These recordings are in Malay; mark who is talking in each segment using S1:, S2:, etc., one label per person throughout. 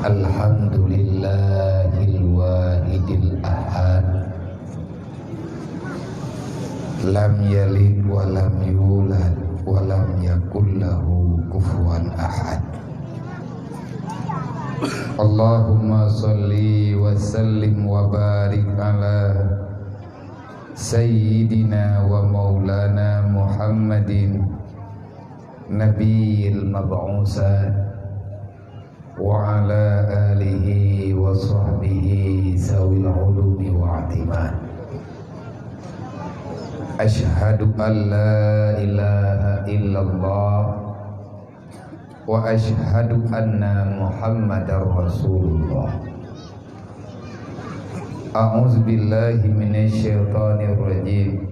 S1: Alhamdulillahil wahidil ahad, lam yalid wa lam yulad wa lam yakul lahu kufuwan ahad. Allahumma sholli wa sallim wa barik ala sayyidina wa maulana Muhammadin nabiyil mab'usa wa ala alihi wa sahbihi zawil ulumi wa atiman. Ashhadu an la ilaha illallah wa ashhadu anna Muhammadar Rasulullah. A'udzu billahi minasy syaithanir rajim.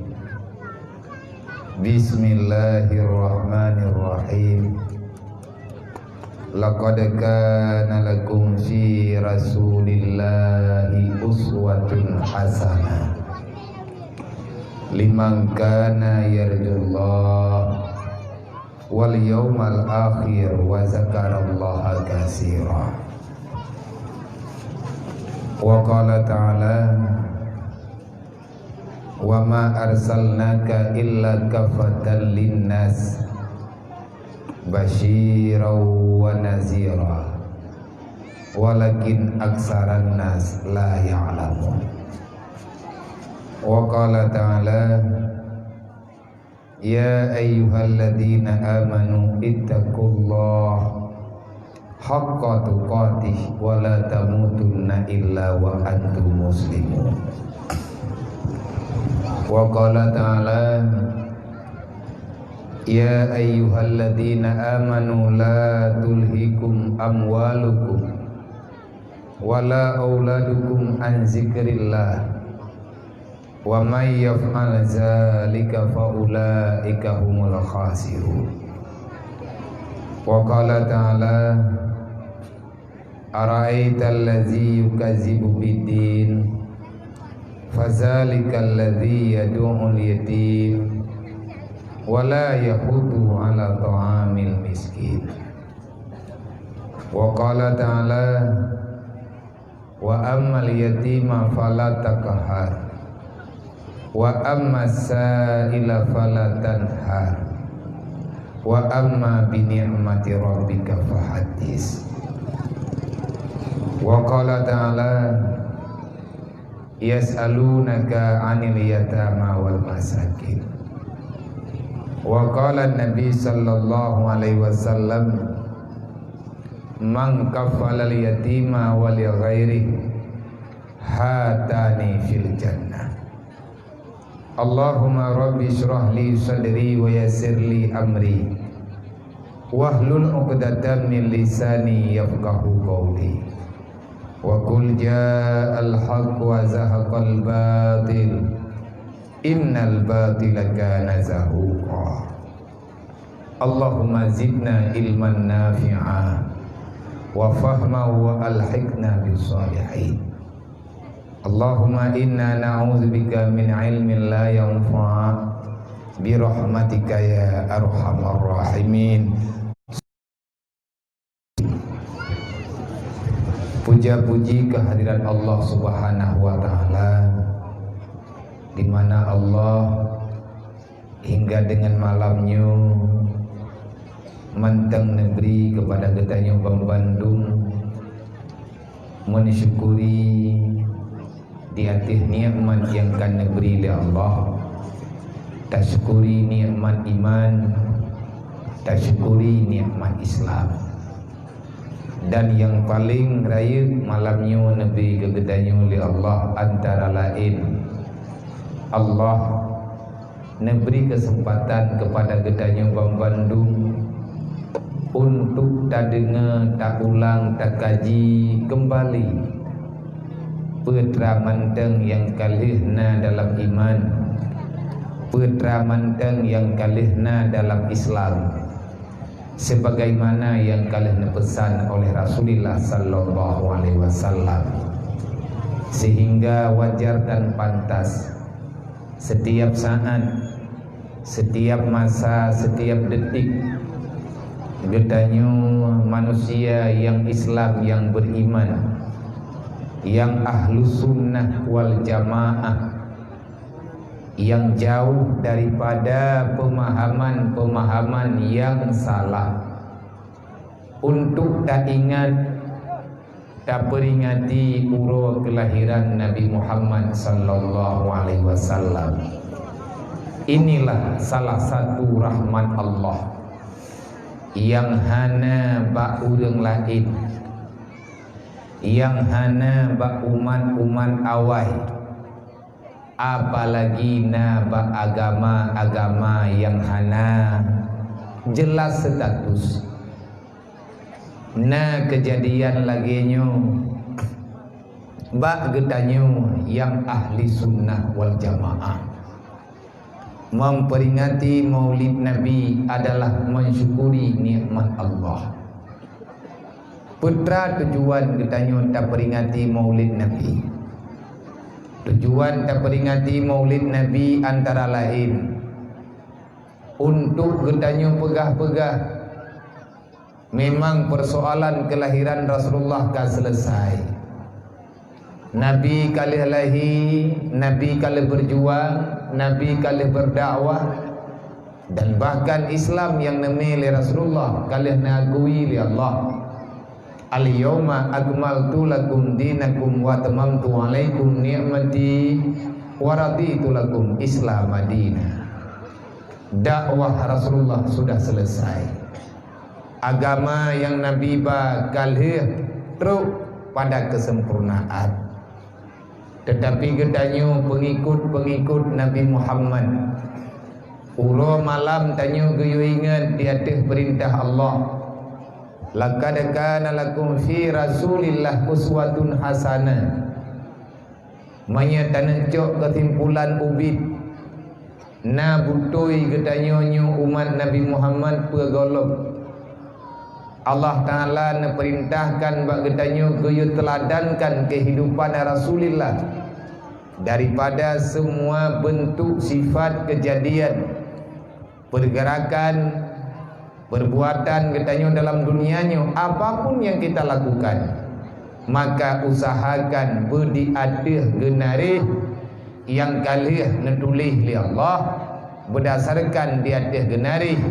S1: Bismillahirrahmanirrahim. Laqad kana lakum fi rasulillahi uswatun hasanah liman kana yarjullah wal yawmal akhir wa zakarallaha katsira. Wa qala ta'ala wa ma arsalnaka illa kafatan linnas basyiraw wa nazira walakin aksaran nas la ya'lamun. Wa qala ta'ala ya ayyuhalladzina amanu ittaqullaha haqqa tuqatih wa la tamutunna illa wa antum muslimun. Wa qala ta'ala ya ayyuhalladzina amanu la tulhikum amwalukum wala auladukum an zikrillah wa may yaf'al dzalika fa ulaika humul khasirun. Wa qala ta'ala ara'aital ladzi yukazzibu biddin fadzalikal ladzi yad'ul yatim wala yahudu ala ta'amil miskin. Wa qala ta'ala wa ammal yatima fala taqhar wa ammas sa'ila fala tanhar wa amma bi ni'mati rabbika fahaddis. Wa qala ta'ala yas'alunaka 'anil yatama wal masakin. Wa qala Nabi sallallahu alaihi wasallam man kafala al-yatima wa li ghairi hatani fil jannah. Allahumma rabbi shrah li sadri wa yassir li amri wahlul 'uqdatam min lisani yafqahu qawli. Wa qul ja'al haqq wa zahaqal batil innal batila kana zahuqa. Allahumma zidna ilman nafi'a wa fahma wa alhiqna bis salihin. Allahumma inna na'udzubika min ilmin la yanfa' bi rahmatika ya arhamar rahimin. Puja-puji kehadiran Allah Subhanahu wa taala, di mana Allah hingga dengan malamnya mantang negeri kepada getanya Bang Bandung mensyukuri di atas nikmat yang kan negeri oleh Allah, tasyukuri nikmat iman, tasyukuri nikmat Islam, dan yang paling raya malamnya Nabi kegedanya oleh Allah antara lain Allah memberi kesempatan kepada gedanya Bang Bandung untuk tak dengar, tak ulang, tak kaji kembali putra manteng yang kalihna dalam iman, putra manteng yang kalihna dalam Islam, sebagaimana yang kalihna pesan oleh Rasulullah sallallahu alaihi wasallam. Sehingga wajar dan pantas setiap saat, setiap masa, setiap detik Getanyo manusia yang Islam, yang beriman, yang ahlu sunnah wal jamaah, yang jauh daripada pemahaman-pemahaman yang salah, untuk tak ingat, tak peringati uro kelahiran Nabi Muhammad sallallahu alaihi wasallam. Inilah salah satu rahmat Allah yang hana bak urang lain, yang hana bak umat-umat awai, apalagi na bak agama-agama yang hana jelas status. Na kejadian laginyo bak getanyo yang ahli sunnah wal jamaah. Memperingati maulid Nabi adalah mensyukuri nikmat Allah. Putra tujuan getanyo tak peringati maulid Nabi. Tujuan tak peringati maulid Nabi antara lain untuk getanyo pegah-pegah memang persoalan kelahiran Rasulullah kan selesai. Nabi kalih lahir, Nabi kalih berjuang, Nabi kalih berdakwah, dan bahkan Islam yang namanya Rasulullah kalih nagui li Allah. Al-yawma akmaltu lakum dinakum wa tamamtu alaikum ni'mati wa raditu lakum Islam madinah. Dakwah Rasulullah sudah selesai. Agama yang Nabi kalih terus pada kesempurnaan. Tetapi getanyo pengikut-pengikut Nabi Muhammad ulo malam tanyo geyo ingat di atas perintah Allah. Laqad kana lakum fi Rasulillah uswatun hasanah. Manya tanencok kesimpulan ubit na butoi getanyo nyu umat Nabi Muhammad pegolok. Allah Ta'ala perintahkan bak getanyo geyo teladankan kehidupan Rasulullah daripada semua bentuk sifat kejadian, pergerakan, perbuatan getanyo dalam dunianyo. Apapun yang kita lakukan, maka usahakan berdi adih genarih yang kalih netulih li Allah berdasarkan di adih genarih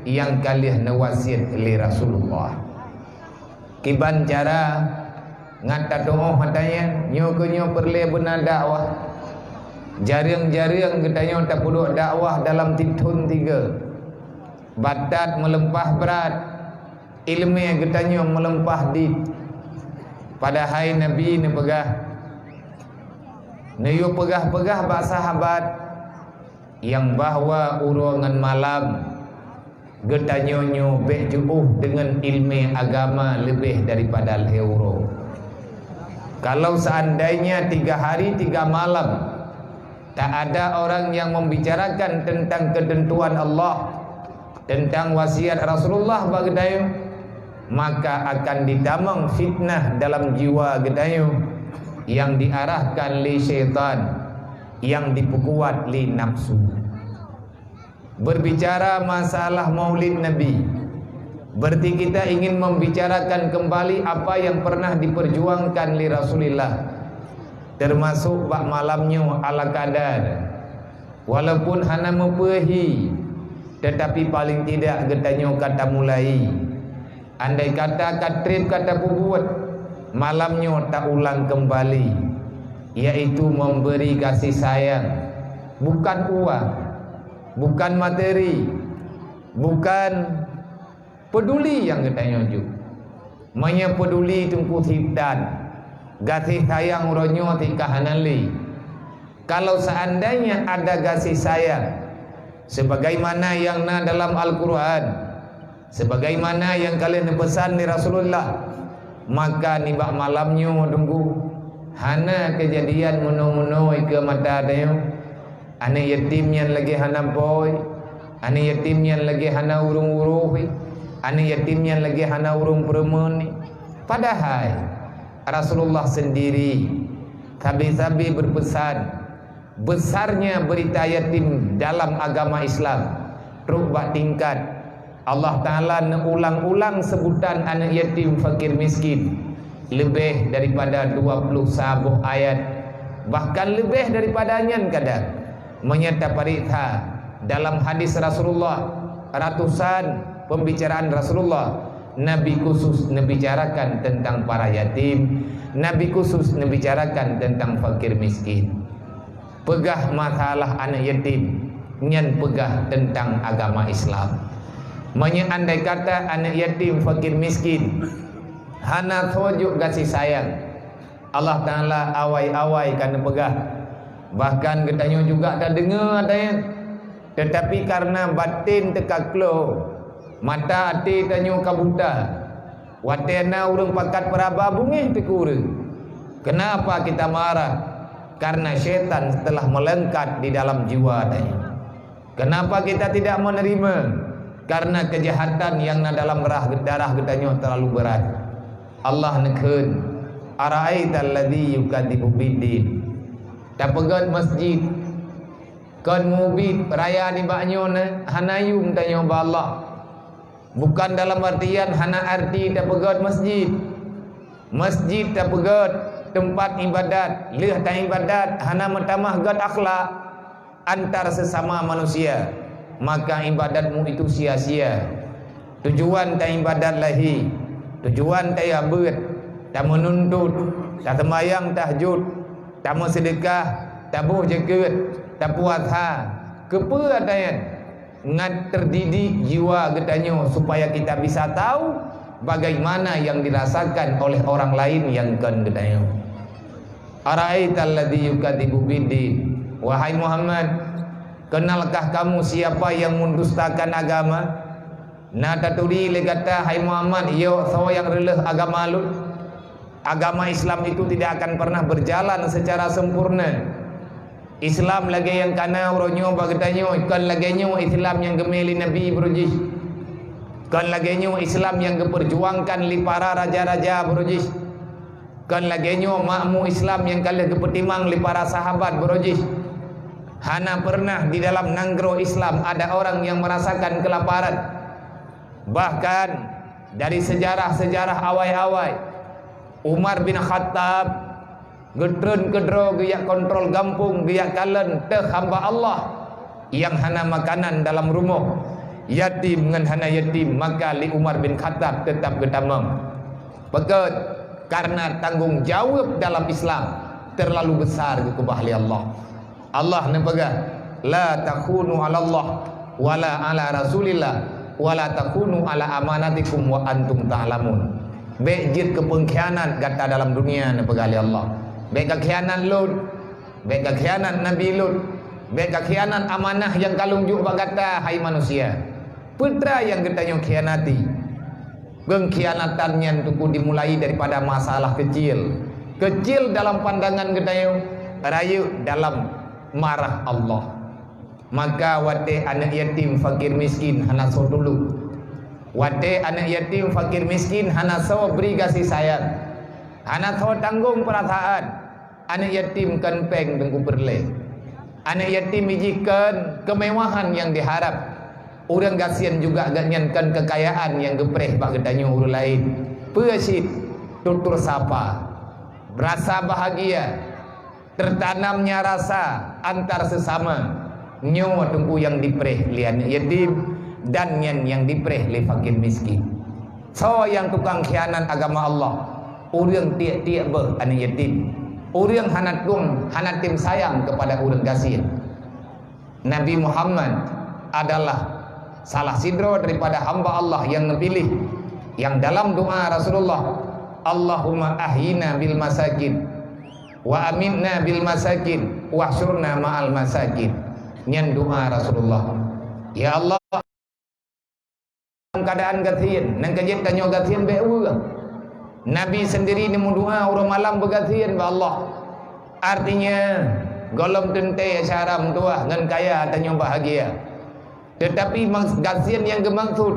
S1: yang kalih nawasiat li Rasulullah. Kiban cara ngata doa matanya nyo perle benar dakwah. Jarang-jarang getanyo tak puduk dakwah dalam titun tiga. Batat melempah berat, ilmu getanyo melempah dit. Pada hari Nabi ni pegah, neyo pegah-pegah bak sahabat yang bahwa urongan malam getanyo nyo bejuh dengan ilmu agama lebih daripada euro. Kalau seandainya 3 hari 3 malam tak ada orang yang membicarakan tentang ketentuan Allah, tentang wasiat Rasulullah bagi gedayu, maka akan ditamang fitnah dalam jiwa gedayu yang diarahkan li syaitan, yang diperkuat li nafsu. Berbicara masalah maulid Nabi, berarti kita ingin membicarakan kembali apa yang pernah diperjuangkan li Rasulullah, termasuk bak malamnya ala kadar. Walaupun hana mempehi, tetapi paling tidak getanyo kata mulai. Andai kata katrip kata buat, malamnya tak ulang kembali, yaitu memberi kasih sayang, bukan uang, bukan materi, bukan peduli yang getanyo ju. Manya peduli tungku hitan, kasih sayang uronyo tikahanali. Kalau seandainya ada kasih sayang sebagaimana yang na dalam Al-Quran, sebagaimana yang kalian pesan di Rasulullah, maka nibak malamnya tunggu hana kejadian menoi-menoi ke mata dayo. Ane yatim yang lagi hana boy, ane yatim yang lagi hana urung-uruhi, ane yatim yang lagi hana urung peremoni. Padahal Rasulullah sendiri sabi-sabi berpesan besarnya berita yatim dalam agama Islam. Rubah tingkat Allah Ta'ala ulang-ulang sebutan anak yatim fakir miskin lebih daripada 20 sabuh ayat, bahkan lebih daripadanya kadang menyata parikha dalam hadis Rasulullah, ratusan pembicaraan Rasulullah. Nabi khusus membicarakan tentang para yatim, Nabi khusus membicarakan tentang fakir miskin. Pegah masalah anak yatim, nyan pegah tentang agama Islam. Andai kata anak yatim fakir miskin hana tojuk kasih sayang, Allah Ta'ala awai-awai kana pegah. Bahkan katanya juga dah dengar adanya, tetapi karena batin tekaklo, mata hati tanyo kabuta, watena urang pakat peraba bungih tekure. Kenapa kita marah? Karena syaitan telah melengkat di dalam jiwa adanya. Kenapa kita tidak menerima? Karena kejahatan yang dalam darah getanya terlalu berat. Allah nekun, ara'aital ladzi yukadzibu biddin. Tapegat masjid kan mubit raya di baknyona hanayum tanya ba Allah. Bukan dalam artian hana arti tapegat masjid. Masjid tapegat tempat ibadat, leh ta ibadat hana mentamah gad akhlak antar sesama manusia, maka ibadatmu itu sia-sia. Tujuan ta ibadat lahi, tujuan ta abad, ta menuntut, ta sembahyang tahajud, ta sedekah, ta buh jagat, ta puasa. Kepa adanya ngat terdidik jiwa getanyo supaya kita bisa tahu bagaimana yang dirasakan oleh orang lain yang kan getanyo. Ara'aital ladzi yukadzibu biddin. Wahai Muhammad, kenalkah kamu siapa yang mendustakan agama? Na taturi le kata hai Muhammad, yo sawa yang releh agama lu. Agama Islam itu tidak akan pernah berjalan secara sempurna. Islam lagi yang kana uronyo bagatanyo kan laginyo Islam yang gemeli Nabi berujih. Kan laginyo Islam yang geperjuangkan li para raja-raja berujih. Kan laginyo makmu Islam yang kalah gepetimang li para sahabat berujih. Hana pernah di dalam nanggro Islam ada orang yang merasakan kelaparan. Bahkan dari sejarah-sejarah awai-awai, Umar bin Khattab gedrun kedro giyak kontrol gampung giyak kalen teh hamba Allah yang hana makanan dalam rumah yatim ngan hana yatim, maka li Umar bin Khattab tetap gedamang. Pekat karena tanggung jawab dalam Islam terlalu besar ke bahli Allah. Allah nempegah la takhunu 'ala Allah wala 'ala Rasulillah wala takhunu 'ala amanatikum wa antum ta'lamun. Bejit kepengkhianat kata dalam dunia nempegah Allah. Baik kekhianat Lut, baik kekhianat Nabi Lut, baik kekhianat amanah yang kalung juk kata hai manusia. Putra yang getanya khianati. Pengkhianatannya itu dimulai daripada masalah kecil. Kecil dalam pandangan getanya, rayu dalam marah Allah. Maka wate anak yatim fakir miskin hana so dulu. Wate anak yatim fakir miskin hana so beri kasih sayang, hana so tanggung perasaan. Anak yatim kan peng dengku berle. Anak yatim ijikan kemewahan yang diharap. Orang kasihan juga ganyankan kekayaan yang gepreh bak gedanyo urang lain. Pesit tutur sapa, rasa bahagia, tertanamnya rasa antar sesama. Nyo tunggu yang dipreh lian yatim dan yang dipreh li fakir miskin. So yang tukang khianat agama Allah, urang tiak-tiak ber anak yatim. Urang hanat tim sayang kepada urang kasihan. Nabi Muhammad adalah salah sidro daripada hamba Allah yang nepilih, yang dalam doa Rasulullah, Allahumma ahyina bil masakin wa aminna bil masakin wa hsyurna ma'al masakin. Nyan doa Rasulullah, ya Allah dalam keadaan gatian nang kejit tanyo gatian be urang. Nabi sendiri nemu doa orang malam begatian ba Allah. Artinya golong tente syaram tua ngan kaya tanyo bahagia. Tetapi gatian yang gemaksud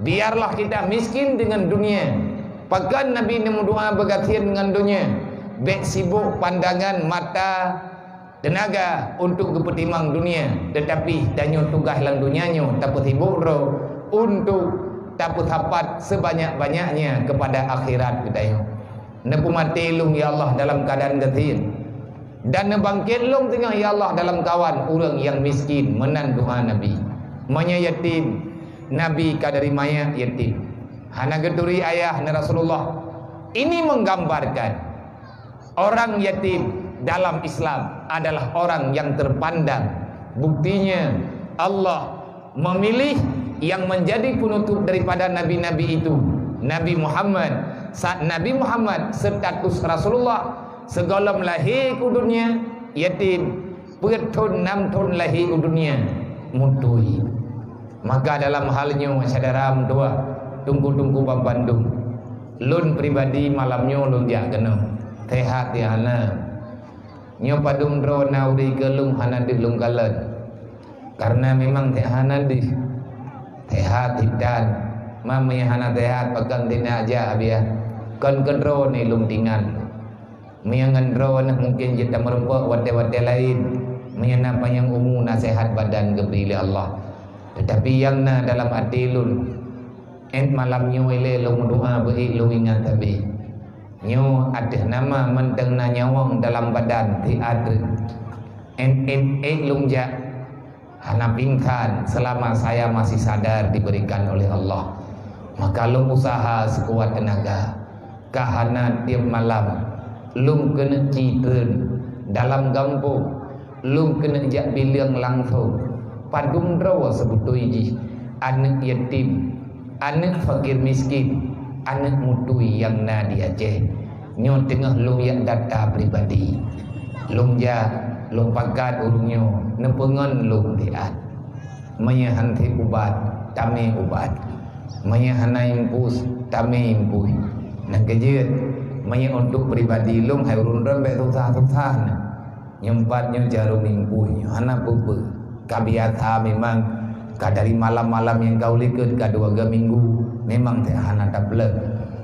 S1: biarlah kita miskin dengan dunia. Pakan Nabi nemu doa begatian dengan dunia. Bek sibuk pandangan mata tenaga untuk kepetimang dunia, tetapi danyo tugas lang dunianyo tapi sibuk ro untuk dapat hapat sebanyak-banyaknya kepada akhirat kita yo. Nepu mati lung ya Allah dalam keadaan getir, dan nebangkit lung tengah ya Allah dalam kawan orang yang miskin menan doa Nabi. Manya yatim Nabi kadari maya yatim. Hana geduri ayah na Rasulullah. Ini menggambarkan orang yatim dalam Islam adalah orang yang terpandang. Buktinya Allah memilih yang menjadi penutup daripada nabi-nabi itu, Nabi Muhammad. Saat Nabi Muhammad status Rasulullah, segala lahir ke dunia yatim, pertun 6 tahun lahir ke dunia mutui. Maka dalam halnya saudara dua tunggu-tunggu Bandung, lun pribadi malamnya lun jak kena tehat tiana nyo padung dro nauri gelung hana di lung kalan, karena memang tehana di tehat hidan mami hana tehat pegang tina aja abia kon kedro ni lung tingan miangan dro nah mungkin kita merupa wate-wate lain miana panjang umur nasihat badan gebili Allah, tetapi yang na dalam hati lun malam nyo ile lung doa beri lung ingat tabi nyo ada nama menteng na nyawang dalam badan ti ada lung ja hana pingkan selama saya masih sadar diberikan oleh Allah. Maka lung usaha sekuat tenaga kahana tiap malam lung kena citren dalam kampung, lung kena jak bilang langsung padung drawa sebutui ji anak yatim, anak fakir miskin, anak mutui yang na diaje nyo tengah lung yang data pribadi lung ja lung pakat urungnya nepengan lung diat menyahan ti ubat tame ubat menyahan impus tame impus nak kejut menya untuk pribadi lung hai urun rembe susah-susah nyempatnya jarum impus anak pupu kabiasa memang kadari malam-malam yang kau likut kadua minggu memang teh hana tablek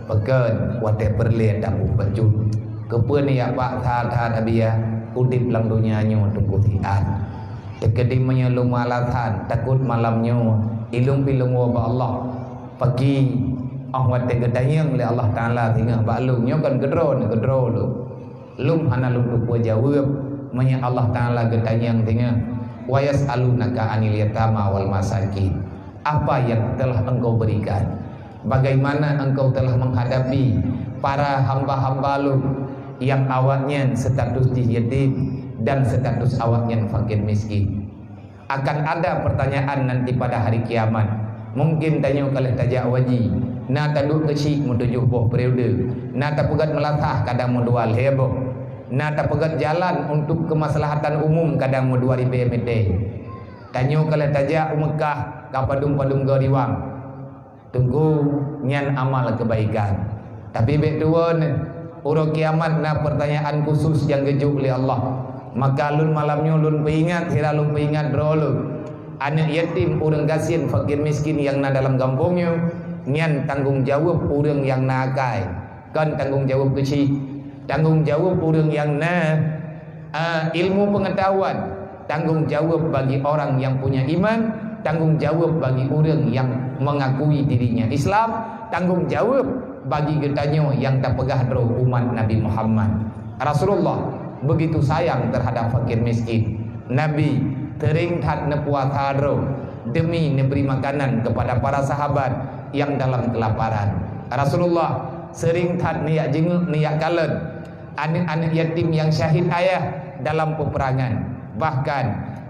S1: pekan wate perle tak baju kepen ya pak tha abia udip lang dunia nyo tunggu tian tekedi menyelung malatan takut malamnya ilung pilung wa Allah pagi wate gedayang le Allah taala tinggal baklung nyo kan gedro lu lum hana lum tu jawab menya Allah taala gedayang tinggal wa yasalunaka anil yatama wal masakin, apa yang telah engkau berikan, bagaimana engkau telah menghadapi para hamba-hamba lu yang awaknya status yatim dan status awaknya fakir miskin. Akan ada pertanyaan nanti pada hari kiamat. Mungkin tanya kalau tajak waji na taduk kecik mu 70 periode, na tapegat melatah kadang mu 2 heboh, na tapegat jalan untuk kemaslahatan umum kadang mu 2000 meter. Tanya kalau tajak Mekah kapadung-padung gariwang, tunggu nyan amal kebaikan. Tapi betuan urang kiamat na pertanyaan khusus yang gejuk oleh Allah. Maka lun malamnya lun peingat hira lun peingat drolu anak yatim urang gasin fakir miskin yang na dalam kampungnya nyan tanggung jawab urang yang nakai kan tanggung jawab kecil, tanggung jawab urang yang na ilmu pengetahuan, tanggung jawab bagi orang yang punya iman, tanggung jawab bagi orang yang mengakui dirinya Islam, tanggung jawab bagi getanyo yang tak pegah dro umat Nabi Muhammad. Rasulullah begitu sayang terhadap fakir miskin. Nabi tering tat nepuasa dro demi memberi makanan kepada para sahabat yang dalam kelaparan. Rasulullah sering tat niat jenguk niat kalen anak-anak yatim yang syahid ayah dalam peperangan. Bahkan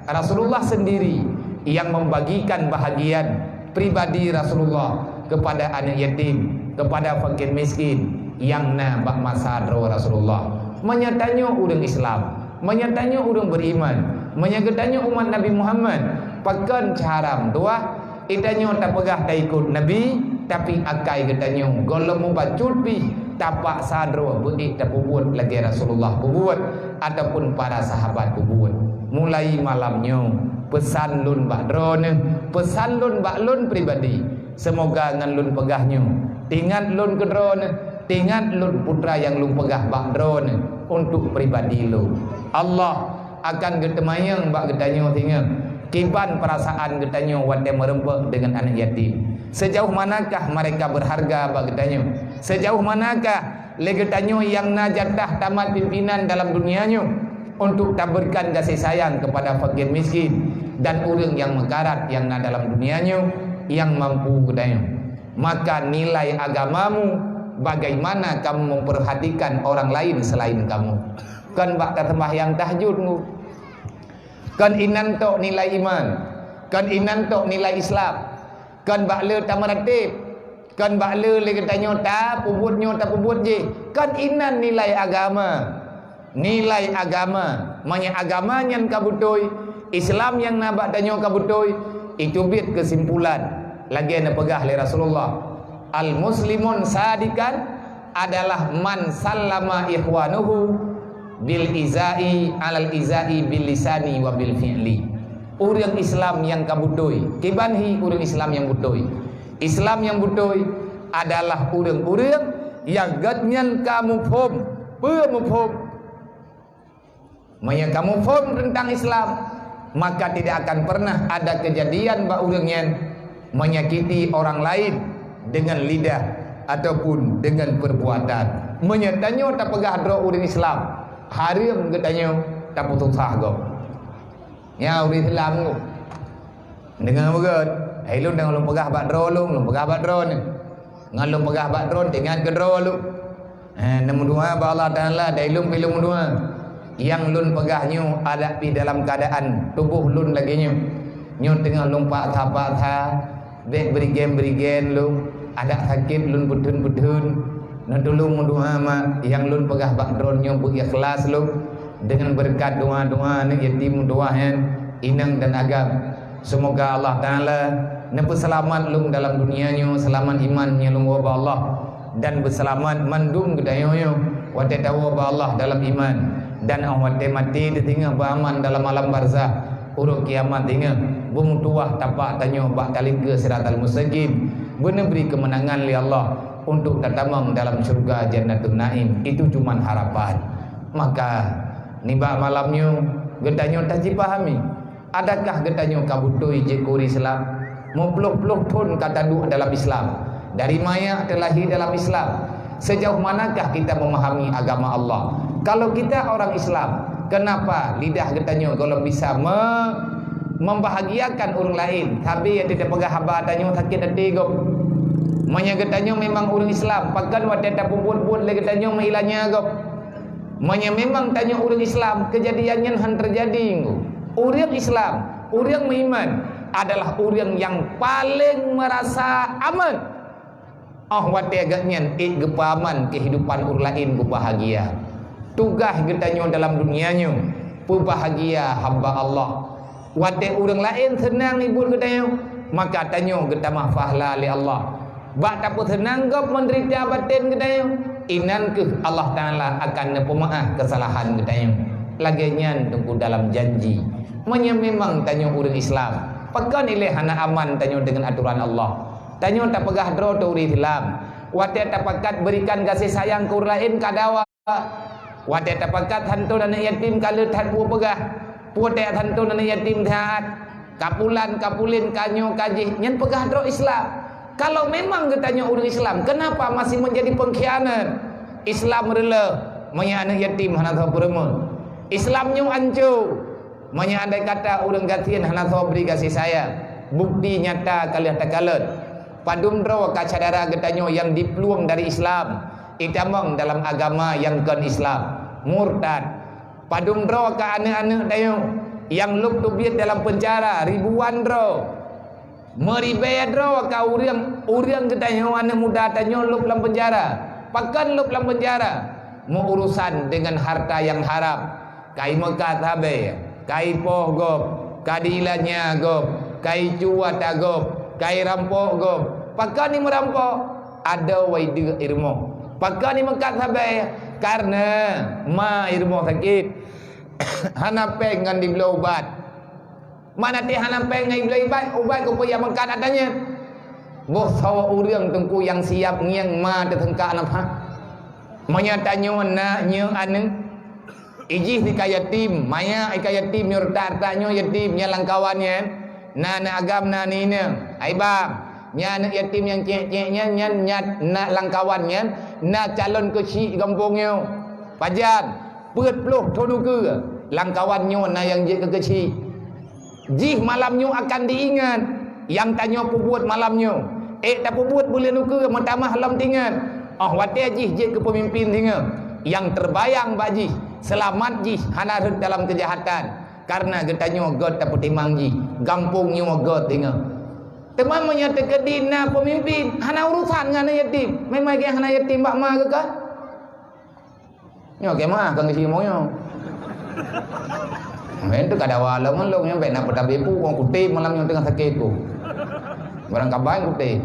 S1: Rasulullah sendiri yang membagikan bahagian pribadi Rasulullah kepada anak yatim, kepada fakir miskin yang na bak masadro Rasulullah. Menyatanya orang Islam, menyatanya orang beriman, menyatanya umat Nabi Muhammad pakan caram dua itanya tak pegah tak ikut Nabi, tapi akai getanya golemu bacut pi tapak sadro bedik tak buat lagi Rasulullah buat ataupun para sahabat buat. Mulai malamnya pesan lun bakdron, pesan lun baklun pribadi, semoga ngan lun pegahnya tingat lun kedron, tingat lun putra yang lun pegah bakdron untuk pribadi lu. Allah akan getemayang bak getanya tinggal Kiban perasaan katanya wate merempek dengan anak yatim. Sejauh manakah mereka berharga bagi katanya? Sejauh manakah legetanyo yang najatah tamat pimpinan dalam dunianya untuk taburkan kasih sayang kepada fakir miskin dan orang yang mekarat yang na dalam dunianya yang mampu katanya. Maka nilai agamamu bagaimana kamu memperhatikan orang lain selain kamu. Kan bak sembahyang tahajudmu, kan inan tok nilai iman, kan inan tok nilai Islam, kan bak le tamaratib, kan bak le katanya ta pubutnya ta pubut je, kan inan nilai agama. Nilai agama, manya agama yang kabutoi, Islam yang nabak danyo kabutoi, itu bit kesimpulan. Lagi yang pegah oleh Rasulullah, al muslimun sadikan adalah man sallama ikhwanuhu bil izai alal izai bil lisani wa bil fi'li. Orang Islam yang kabutoi, kibanhi orang Islam yang butoi. Islam yang butoi adalah orang-orang yang gatnyan kamu faham, pemufham. Maya kamu faham tentang Islam, maka tidak akan pernah ada kejadian bak orangnya menyakiti orang lain dengan lidah ataupun dengan perbuatan. Menyatanya tak pegah dro orang Islam, haram katanya tak putus sahgo. Ya orang Islam tu dengan begat, lu dengan lu pegah bak dro lu pegah bak dro ni. Ngan lu pegah bak dro dengan ke dro lu. Nombor dua ba Allah Taala dai lu pilum dua. Yang lun pegahnya ada di dalam keadaan tubuh lun lagi nyo tengah lompat tapak tha dek berigen lu ada sakit lun budun nak tolong doa mak yang lun pegah bak dron nyo ikhlas lu dengan berkat doa ni yatim doahan inang dan agam. Semoga Allah Taala nepu selamat lung dalam dunianya, selamat imannya lung wa Allah dan berselamat mandum kedayonya wa tadawa ba Allah dalam iman. Dan awak mati ditinggal beraman dalam alam barzah urut kiamat tinggal bung tuah tapak tanya bak taling ke siratal mustaqim benar beri kemenangan li Allah untuk tatamang dalam syurga jannatul naim. Itu cuma harapan. Maka nibak malamnya getanya tak dipahami. Adakah getanya kabutoi jekur Islam mempeluk-peluk pun kata du dalam Islam, dari maya terlahir dalam Islam. Sejauh manakah kita memahami agama Allah? Kalau kita orang Islam, kenapa lidah getanya kalau bisa membahagiakan orang lain, tapi yang tidak pegah haba tanya sakit hati gop. Manya getanya memang orang Islam, pakan wadah tak pun le getanya mahilanya gop. Manya memang tanya orang Islam, kejadiannya han terjadi. Orang Islam, orang beriman adalah orang yang paling merasa aman. Wadah agaknya gepaman kehidupan orang lain berbahagia. Tugas getanya dalam dunianya berbahagia hamba Allah. Wadah orang lain senang ibul getanya, maka tanya getama fahla li Allah. Bak tak senang gop menderita batin getanya, inan ke Allah Taala akan pemaaf kesalahan getanya. Laginya tunggu dalam janji. Memang tanya orang Islam, pakan ilih hana aman tanya dengan aturan Allah. Tanya tak pegah dro tu Islam. Wadah tak pakat berikan kasih sayang ke orang lain kadawa. Wadah tak pakat hantu dan yatim kalau tak pu pegah. Putek hantu dan yatim taat. Kapulin kanyo kajih nyen pegah dro Islam. Kalau memang katanya orang Islam, kenapa masih menjadi pengkhianat? Islam rela manya anak yatim hana tahu perempuan. Islamnya hancur. Manya andai kata orang gatian hana tahu beri kasih sayang. Bukti nyata kalian tak kalut. Padum dro kacadara getanya yang dipeluang dari Islam itamang dalam agama yang kan Islam murtad. Padum dro ka anak-anak dayo yang luk tubit dalam penjara ribuan dro. Meribaya dro ka uriang getanya anak muda tanyo luk dalam penjara. Pakan luk dalam penjara mau urusan dengan harta yang haram. Kai mekat habe, kai poh gop, kadilannya gop, kai cuat gop. Kai rampok go, pakai ni merampok ada waide irmo. Pakai ni mekat sabai karena ma irmo sakit. Hana pengan di beli ubat. Mana ti hana pengan di beli ubat ko payah mekat adanya. Boh sawa urang tengku yang siap ngiang ma tetengka anak ha. Menyatanya nak nya anu ijih di yatim maya ika yatim nyurta hartanyo yatim nya langkawannya na agam na nina ai bang nya anak yatim yang cek-ceknya nya na langkawannya na calon kecil kampungnya pajan peut peluh todu ke langkawannya na yang je kecil jih malamnya akan diingat yang tanya apa buat malamnya tak apa buat boleh nuka mentamah lam tinggal wate jih je ke pemimpin tinggal yang terbayang baji selamat jih hana dalam kejahatan karena getanya god tak petimang jih gampungnya god tinggal teman menyata kedina pemimpin hana urusan dengan yatim memang ke hana yatim bak ma ke kan nyo ke ma kang si moyo men tu kada wala ngelong yang nak pada bepu wong kutip malam yang tengah sakit tu barang kaban kutip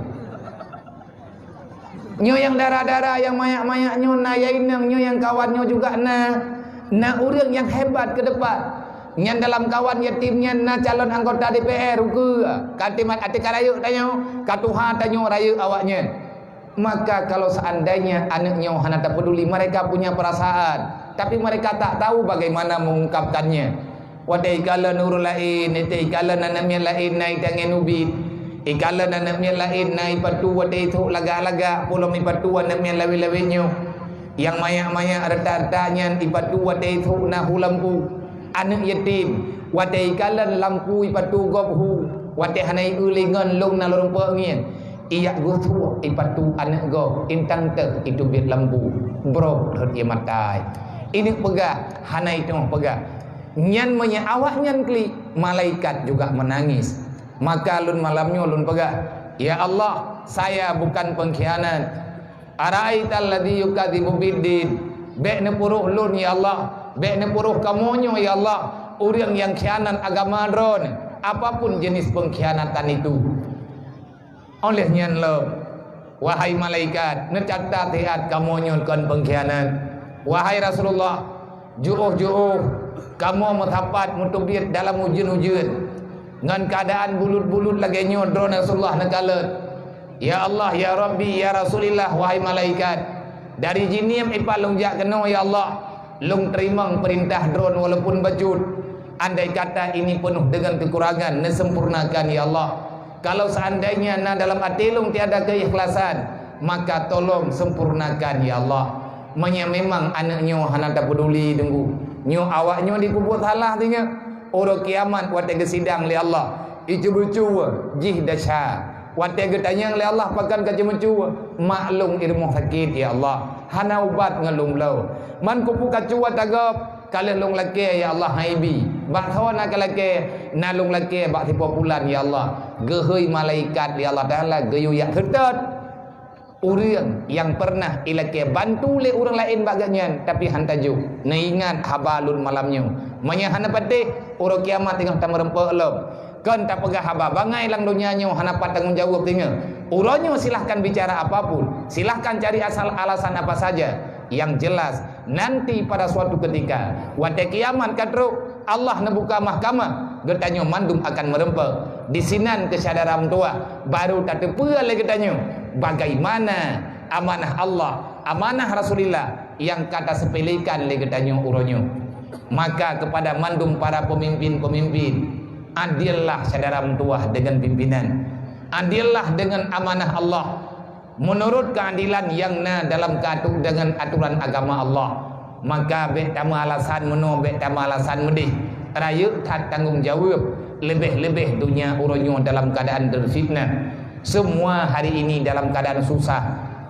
S1: nyo yang darah-darah yang mayak-mayak nyo na yainang nyo yang kawan nyo juga na urang yang hebat ke depan yang dalam kawan yatimnya na calon anggota DPR ke katimat ati karayu tanyo katuha tanyo rayu awaknya maka kalau seandainya anaknya hana tak peduli mereka punya perasaan tapi mereka tak tahu bagaimana mengungkapkannya wadai kala nurul lain ite kala nanamnya lain naik tangan ubit ikala nanamnya lain naik patu wadai tu laga-laga pulau mi patu nanamnya lawi-lawinya yang mayak-mayak rata-ratanya ipatu wadai tu nahu lampu anak yatim wadai kala lampu ipatu gobhu wadai hanai ulingan long na lorong pengin iya go tu ipatu anak go intang te itu bit lampu bro hot ye matai ini pegah hanai tu pegah nyan menya awak nyan kli malaikat juga menangis maka lun malamnya lun pegah ya Allah saya bukan pengkhianat araital ladzi yukadzibu biddin be ne puruh lun ya Allah be ne puruh kamonyo ya Allah urang yang khianat agama dron apapun jenis pengkhianatan itu oleh nyan lo wahai malaikat necatat hiat kamonyo kon pengkhianat wahai Rasulullah juuh kamu metapat mutubir dalam ujian-ujian dengan keadaan bulut-bulut lagi nyodron Rasulullah nekalet ya Allah ya Rabbi ya Rasulillah wahai malaikat dari jinim ipal lung jak kena ya Allah lung terima perintah drone walaupun bajut andai kata ini penuh dengan kekurangan nesempurnakan ya Allah kalau seandainya dalam hati lung tiada keikhlasan maka tolong sempurnakan ya Allah memang anaknya hana tak peduli tunggu nyo awaknya dikubur salah tinggal orang kiamat wate gesidang li Allah itu bucu jih dasha wate getanyang li Allah pakan kacemucu maklum ilmu sakit ya Allah hana ubat ngelum lau man kupu kacua tagap kale long lake ya Allah haibi bak thawana kalake nalung lake bak populan ya Allah gehoi malaikat ya Allah taala geyu ya ketat urang yang pernah ilake bantu le urang lain baganyan tapi hantaju neingat habalun malamnya menyahana patih urang kiamat tengah tamerempek lom kan tak pegah haba bangai lang dunianya hanapat tanggung jawab tinggal urangnya silahkan bicara apapun silahkan cari asal alasan apa saja yang jelas nanti pada suatu ketika wate kiamat kadro Allah nebuka mahkamah getanya mandum akan merempek di sinan kesadaran tua baru tak tepua lagi getanya bagaimana amanah Allah amanah Rasulullah yang kata sepelekan lagi getanya uronyo maka kepada mandum para pemimpin-pemimpin adillah sadaran tua dengan pimpinan adillah dengan amanah Allah menurut keadilan yang dalam katuk dengan aturan agama Allah maka bek tama alasan meno bek tama alasan medih raya tak tanggung jawab lebih-lebih dunia uronyo dalam keadaan terfitnah semua hari ini dalam keadaan susah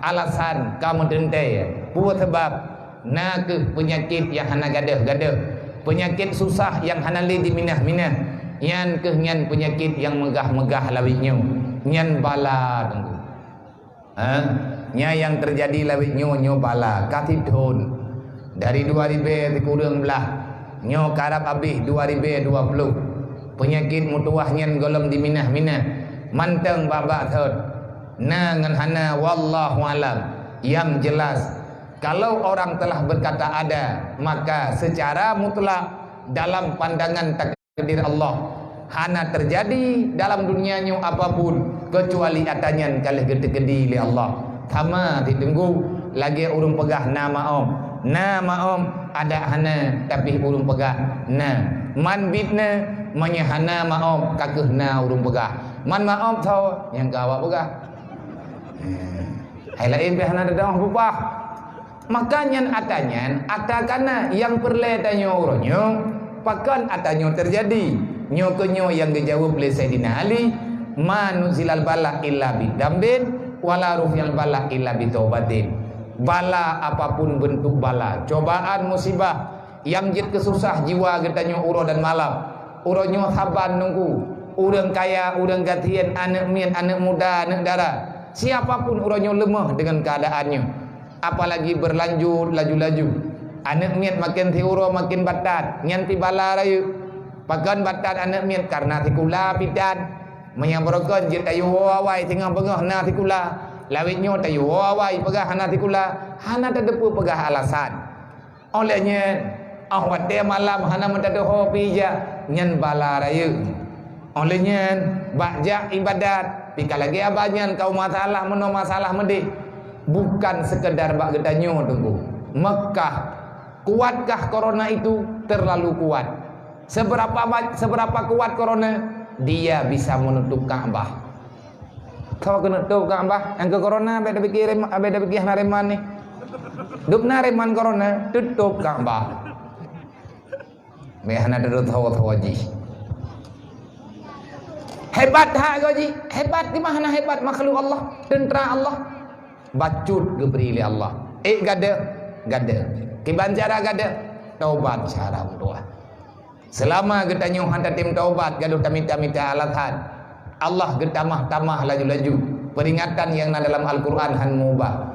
S1: alasan kamu dentai buat sebab nak penyakit yang hana gadah-gadah penyakit susah yang hana le di minah-minah yang kehnyan penyakit yang megah-megah lawitnya nyan bala tunggu nya yang terjadi lawitnya nyo bala katidun dari 2000 dikurang belah nyo karab habis 2020 penyakit mutuah nyan golem di minah-minah manteng babak thot ngan hana wallahu alam yang jelas kalau orang telah berkata ada maka secara mutlak dalam pandangan takdir Allah hana terjadi dalam dunianya apapun kecuali atanyan kalih gede-gede li Allah sama ditunggu lagi urung pegah nama om na maom ada hana tapi urung pegah na man bitna menyahana maom kakeh na urung pegah man maom tho yang gawa pegah hai lain be hana dadah bupah makanya atanyan atakana yang perle tanyo uronyo pakan atanyo terjadi nyo kenyo yang dijawab oleh Sayyidina Ali manuzilal bala illa bidambin wala rufyal bala illa bitaubatin. Bala apapun bentuk bala, cobaan musibah yang jid kesusah jiwa getanyo uro dan malam. Uronyo saban nunggu, urang kaya, urang gatian, anak mien, anak muda, anak dara. Siapapun uronyo lemah dengan keadaannya. Apalagi berlanjut laju-laju. Anak mien makin tiuro makin batat, nyanti bala rayu. Pakan batat anak mien karena tikula pidan. Menyambarkan jid ayu wawai tengah bengah na tikula. Lawitnya tayu wawai pegah hana tikula hana terdepu pegah alasan olehnya ahwat dia malam hana mentadu hobi ja nyan bala raya olehnya bakja ibadat pika lagi abanyan kau masalah meno masalah mendih bukan sekedar bak gedanyo tunggu Mekah kuatkah corona itu terlalu kuat seberapa kuat corona dia bisa menutup Ka'bah. Kau kena tutup Ka'bah yang ke corona beda pikir nareman ni. Duk nareman corona tutup Ka'bah. Mehana duduk tahu ji. Hebat ha gaji, hebat di mana hebat makhluk Allah, tentera Allah. Bacut geberi oleh Allah. Gada. Kiban cara gada, taubat cara berdoa. Selama getanyo hantar tim taubat gaduh tamita alatan. Allah getamah-tamah laju-laju peringatan yang dalam Al-Quran han mubah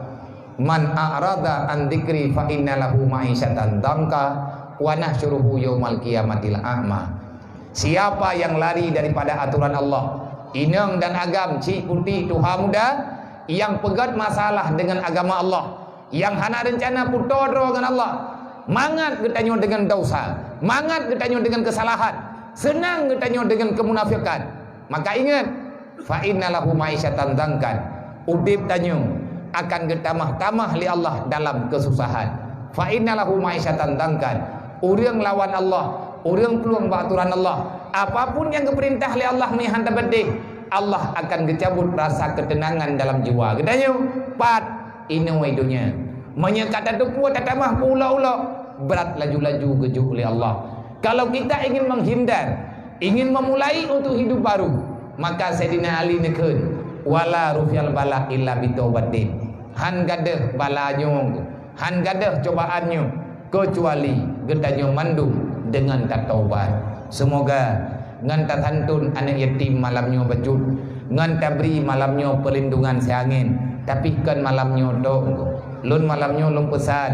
S1: man a'rada an dzikri fa innalahu ma'isyatan dhanka wa nahsyuruhu yaumal qiyamatil a'ma. Siapa yang lari daripada aturan Allah inang dan agam ci putih tuha muda yang pegat masalah dengan agama Allah yang hana rencana putodro dengan Allah mangat getanyo dengan dosa mangat getanyo dengan kesalahan senang getanyo dengan kemunafikan. Maka ingat fa innalahu ma'isyatan dhankan udip tanyo akan getamah-tamah li Allah dalam kesusahan. Fa innalahu ma'isyatan dhankan urang lawan Allah, urang peluang baturan Allah. Apapun yang keperintah li Allah mi hanta bedih, Allah akan gecabut rasa ketenangan dalam jiwa. Gedanyo pat inoi dunia. Menyekata tu kuat tamah pula-ula berat laju-laju gejuk oleh Allah. Kalau kita ingin menghindar ingin memulai untuk hidup baru maka Sayyidina Ali nekun wala rufyal bala illa bitaubatin han gadah balanyo han gadah cobaannya kecuali gedanyo mandum dengan taubat. Semoga ngan tatantun anak yatim malamnya bejut ngan tabri malamnya perlindungan seangin tapi kan malamnya dong lun malamnya lung pesan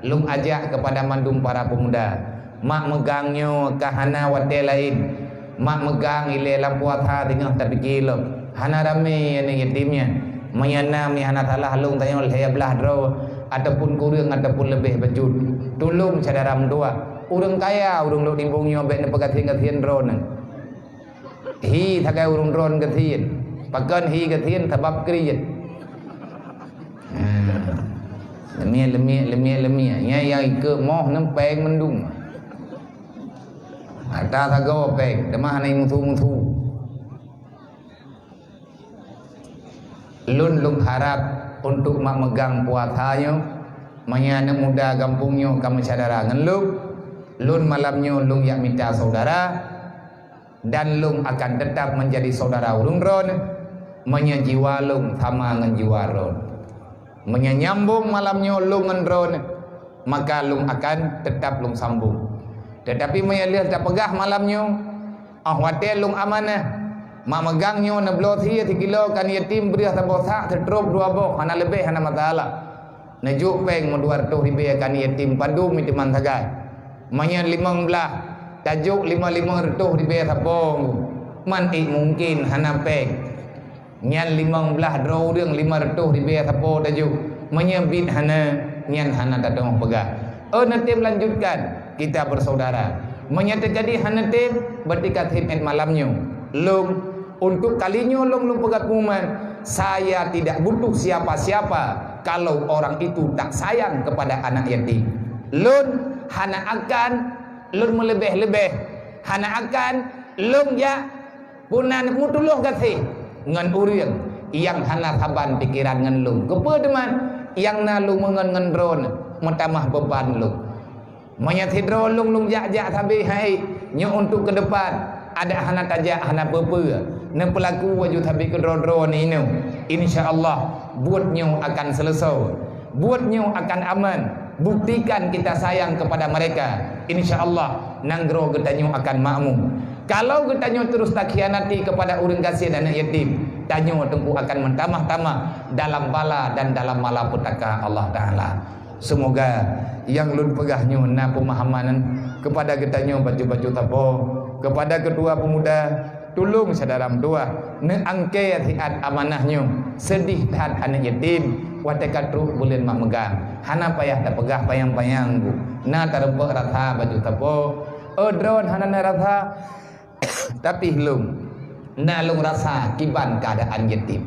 S1: lung ajak kepada mandum para pemuda mak megangnya kahana wate lain mak megang ile lampu atha tengah tapi kilo hana rame ni yatimnya menyanam ni hana salah lung tanya oleh belah draw ataupun kurang ataupun lebih bejut tolong cadaram doa urang kaya urang lo timbungnya bek ne pegatien drone hi thakai urang drone gatien pakan hi gatien sebab krijet lemia nya yang ke moh nempeng mendung Ada thago pek demah nai mutu lun harap untuk mak megang puasanyo menyana muda kampungnya kamu sadara ngan lun malamnya lung yak minta saudara dan lung akan tetap menjadi saudara urung ron menyajiwa lung sama ngan jiwa ron menyambung malamnya lung ngan ron maka lung akan tetap lung sambung. Tetapi mayalih tak pegah malamnya ahwate lung amanah mak megangnya na blot hiya 3 kilo kan yatim beri tabosa tertrop 2 bok hana lebih hana masalah najuk peng moduar tu ribe kan yatim padu mitiman tagai manya 15 tajuk 55 retuh ribe tapong man mungkin hana peng nyan 15 draw deung 5 retuh ribe tapo tajuk manya bit hana nyan hana tatong pegah natim lanjutkan kita bersaudara menyata jadi hanatim bertikat hit malamnya lung untuk kalinya lung pegat pengumuman saya tidak butuh siapa-siapa kalau orang itu tak sayang kepada anak yatim Lun hana akan lun melebih-lebih, hana akan lun ya punan mutuluh kasih ngan urang yang hana saban pikiran ngan lun. Kepa teman yang nalu mengen drone mentamah beban lun. Menyatidro lung jak-jak habis hai nyo untuk ke depan ada hana tajak hana bepa ne pelaku wajud habis ke drone ni no. Insya-Allah buatnya akan selesai, buatnya akan aman. Buktikan kita sayang kepada mereka, insya-Allah nanggro getanyo akan makmum. Kalau getanyo terus tak khianati kepada urang kasih dan anak yatim, tanyo tengku akan mentamah-tamah dalam bala dan dalam malapetaka Allah Taala. Semoga yang lun pegahnya na pemahaman kepada getanyo baju-baju tapo, kepada ketua pemuda tolong sadaram tua ne angke riat amanahnya sedih tahan anak yatim watekat ruh bulan mak megang hana payah tak pegah payang-payang bu na tarepek rasa baju tapo drone hana na rasa tapi lung na lung rasa kiban keadaan yatim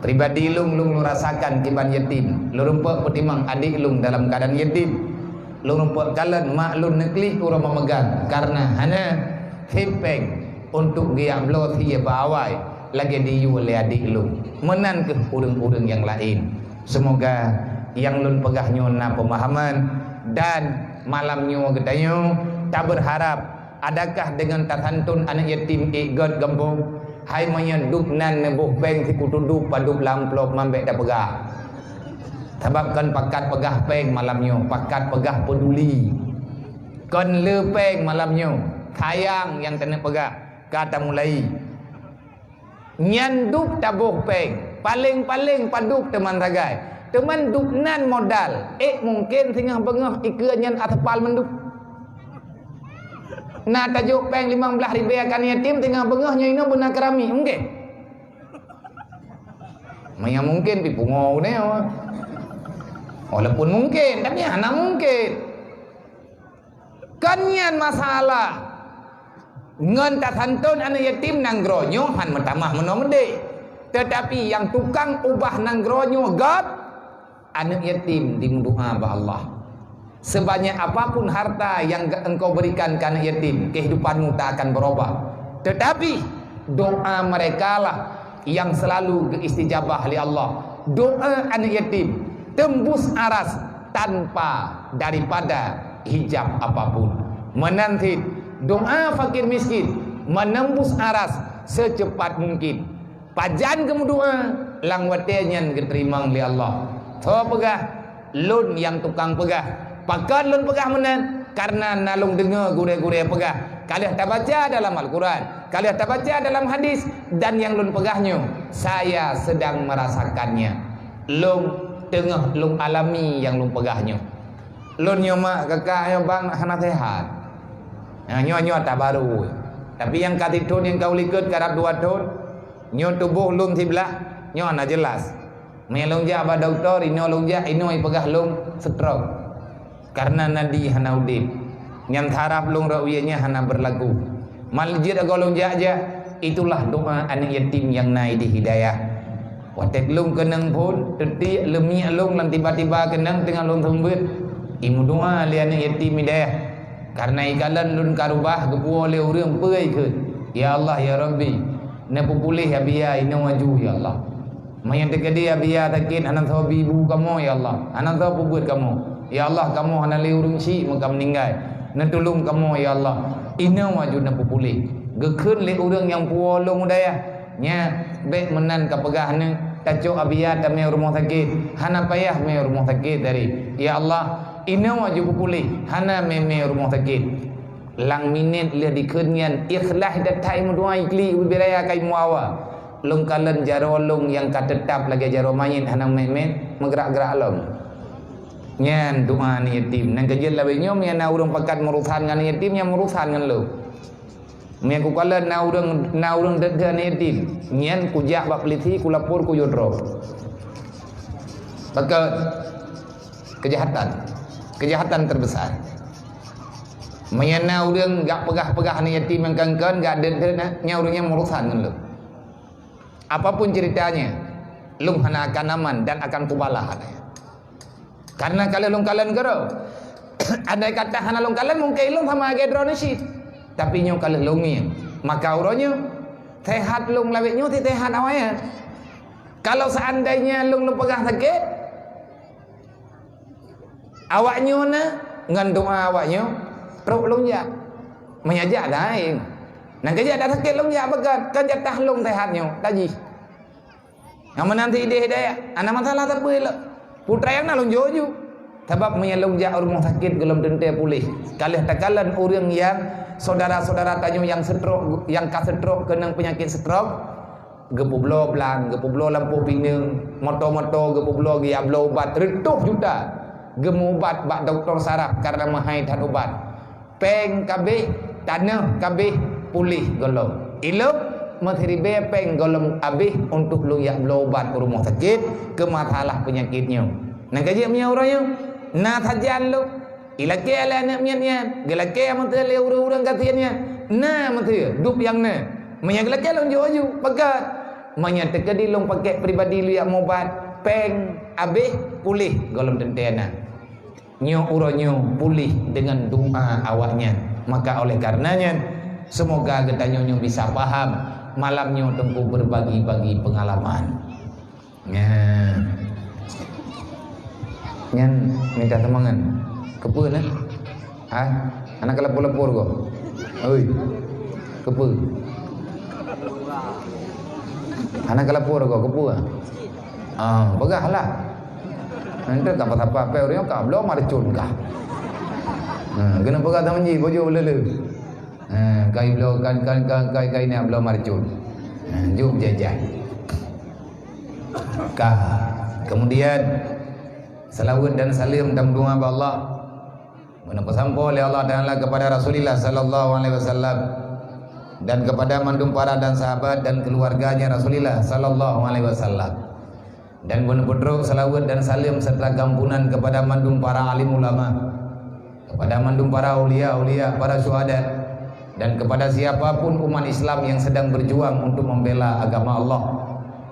S1: pribadi lung rasakan kiban yatim lung rumpek petimang adik lung dalam keadaan yatim lung rumpek kalen mak lung nekli kurang memegang karena hana hipeng untuk giang blot hiya bawai lagi diyu oleh adik lun menan ke urang-urang yang lain. Semoga yang lun pegahnya na pemahaman dan malamnya getanyo tak berharap adakah dengan tatantun anak yatim igot gembong hai menyeduk nan nebuh peng si kutuduk paduk lamplop mambek dah pegah. Sebabkan pakat pegah peng malamnya, pakat pegah peduli. Kon le peng malamnya, sayang yang kena pegah. Kata mulai nyanduk tabuh peng paling-paling paduk teman ragai teman duk nan modal mungkin tengah bengah ikanyan atapal menduk na tajuk peng 15,000 akan yatim tengah bengah nyoino benar kerami mungkin maya mungkin pipungau ni walaupun mungkin tapi hana mungkin kanyan masalah ngan tak santun anak yatim nanggronyo han mentamah menomede tetapi yang tukang ubah nanggronyo gap anak yatim dimdoa ba Allah sebanyak apapun harta yang engkau berikan ke anak yatim kehidupanmu tak akan berubah tetapi doa mereka lah yang selalu istijabah oleh Allah doa anak yatim tembus aras tanpa daripada hijab apapun menanti doa fakir miskin menembus aras secepat mungkin. Pajan kamu doa lang watenyan diterima oleh Allah. Tho pegah lun yang tukang pegah. Pakan lun pegah menan karena nalung dengar gure-gure pegah. Kalian tak baca dalam Al-Quran, kalian tak baca dalam hadis dan yang lun pegahnya saya sedang merasakannya. Lung tengah lung alami yang lung pegahnya. Lun nyomak kakaknya bang hana sehat. Nyo tak baru. Tapi yang katitun yang kau likut karab 2 tahun, nyo tubuh lung sebelah, nyo na jelas. Melong ja ba doktor, ino lung ja, ino pegah lung stroke. Karena nadi hana udip. Nyam harap lung rawiyanya hana berlaku. Maljid agak lung ja aja, itulah doa anak yatim yang naik di hidayah. Watek lung kenang pun, tetik lemik lung lan tiba-tiba kenang tengah lung sembut. Imu doa li anak yatim hidayah. Karena ikalan lun karubah kepu oleh orang perai ke. Ya Allah ya Rabbi, na pupulih ya biya ina waju ya Allah. Mayan tekadi ya biya takin anak sahabi ibu kamu ya Allah. Anak sahabi buat kamu. Ya Allah kamu hana le urang si maka meninggal. Na tolong kamu ya Allah. Ina waju na pupulih. Gekeun le urang yang puolong daya. Nya baik menan ka pegahna tajuk abiya ta me rumah sakit. Hana payah me rumah sakit dari. Ya Allah ina wajib pulih hana meme rumah sakit lang minit le dikenyan ikhlas datai muduai kli ubiraya kai muawa long kalen jaro long yang katetap lagi jaro mayin hana meme menggerak-gerak long nyan doa ni yatim nang kejel lawe nyom yang na urang pakat merusan ngan yatim yang merusan ngan lo me ku kalen na urang dega ni yatim nyan ku jak bab peliti ku lapor ku yodro maka kejahatan terbesar. Menyana urang gak pegah-pegah ni yatim yang kangkan gak ada nya urangnya merusan dengan lu. Apapun ceritanya, lu hana akan aman dan akan kubalah. Karena kalau lu kalian gerau Andai kata hana long kalen mungkin long sama age drone sih. Tapi nyo kalen longi. Maka uronyo sehat long lawet nyo ti sehat awalnya. Kalau seandainya long pegang sakit, awaknya na ngan doa awaknya teruk long ya. Menyajak lain. Nang kerja dah sakit long ya begat kan jatah long sehatnya tadi. Yang menanti ide hidayah, anak masalah tak boleh. Putra yang nak long jojo. Sebab menyalung jak rumah sakit gelom tentu pulih. Kalih takalan orang yang saudara-saudara tanyo yang stroke, yang ka stroke kena penyakit stroke, gepublo belang, gepublo lampu pinang, moto-moto gepublo gi ablo obat retuh juta. Gemu obat bak doktor saraf karena mahai tan obat. Peng kabeh tanah kabeh pulih golong. Ilok mathribe peng golong abih untuk lu yak blo obat rumah sakit ke masalah penyakitnya. Nang kaji miya orangnya na tajan lu ilake ala anak miannya gelake amat le urang katiannya na matria dup yang na menyagelake long jojo pegat menyata kedi long pakai pribadi lu yak mobat peng abih pulih golong tentena nyo uronyo pulih dengan doa awaknya. Maka oleh karenanya semoga kita nyo bisa paham malamnya tengku berbagi-bagi pengalaman. Nyan minta temangan kepu na anak lepur-lepur ko oi kepu anak lepur ko kepu begah lah nanti apa-apa orang ka belum marcun ka kena pegah taman ji bojo lele kai belum kai ni belum marcun jom jajan kemudian salawat dan salam dan doa kepada Allah menampaksampo oleh Allah Taala kepada Rasulullah sallallahu alaihi wasallam dan kepada mandum para dan sahabat dan keluarganya Rasulullah sallallahu alaihi wasallam dan menepudruk salawat dan salam serta gampunan kepada mandum para alim ulama, kepada mandum para aulia-aulia, para syuhada dan kepada siapapun umat Islam yang sedang berjuang untuk membela agama Allah.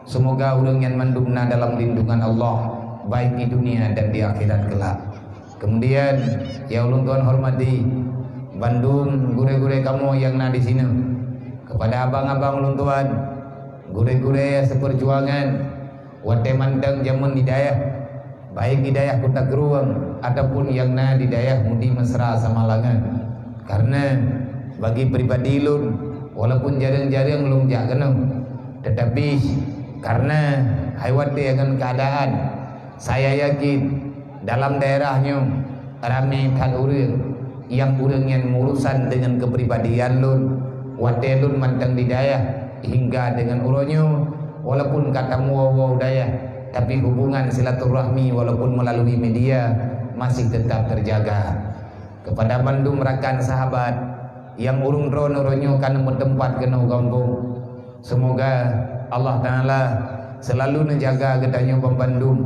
S1: Semoga urang yang mandumna dalam lindungan Allah baik di dunia dan di akhirat kelak. Kemudian ya ulun tuan hormati Bandung gure-gure kamu yang na di sini, kepada abang-abang ulun tuan gure-gure seperjuangan wate mandang zaman hidayah, baik hidayah Kota Geruang ataupun yang na di dayah Mudi Mesra Samalangan. Karena bagi pribadi ulun walaupun jarang-jarang ulun jak kenal, tetapi karena haywati akan keadaan, saya yakin dalam daerahnya ramai kan urang yang urusan dengan kepribadian lun, wate lun mantang di dayah hingga dengan uronyo walaupun katamu waw dayah, tapi hubungan silaturahmi walaupun melalui media masih tetap terjaga. Kepada Bandung rakan sahabat yang urung dron-uronyo kan bertempat kena gambung, semoga Allah Taala selalu menjaga gedanyo Bandung,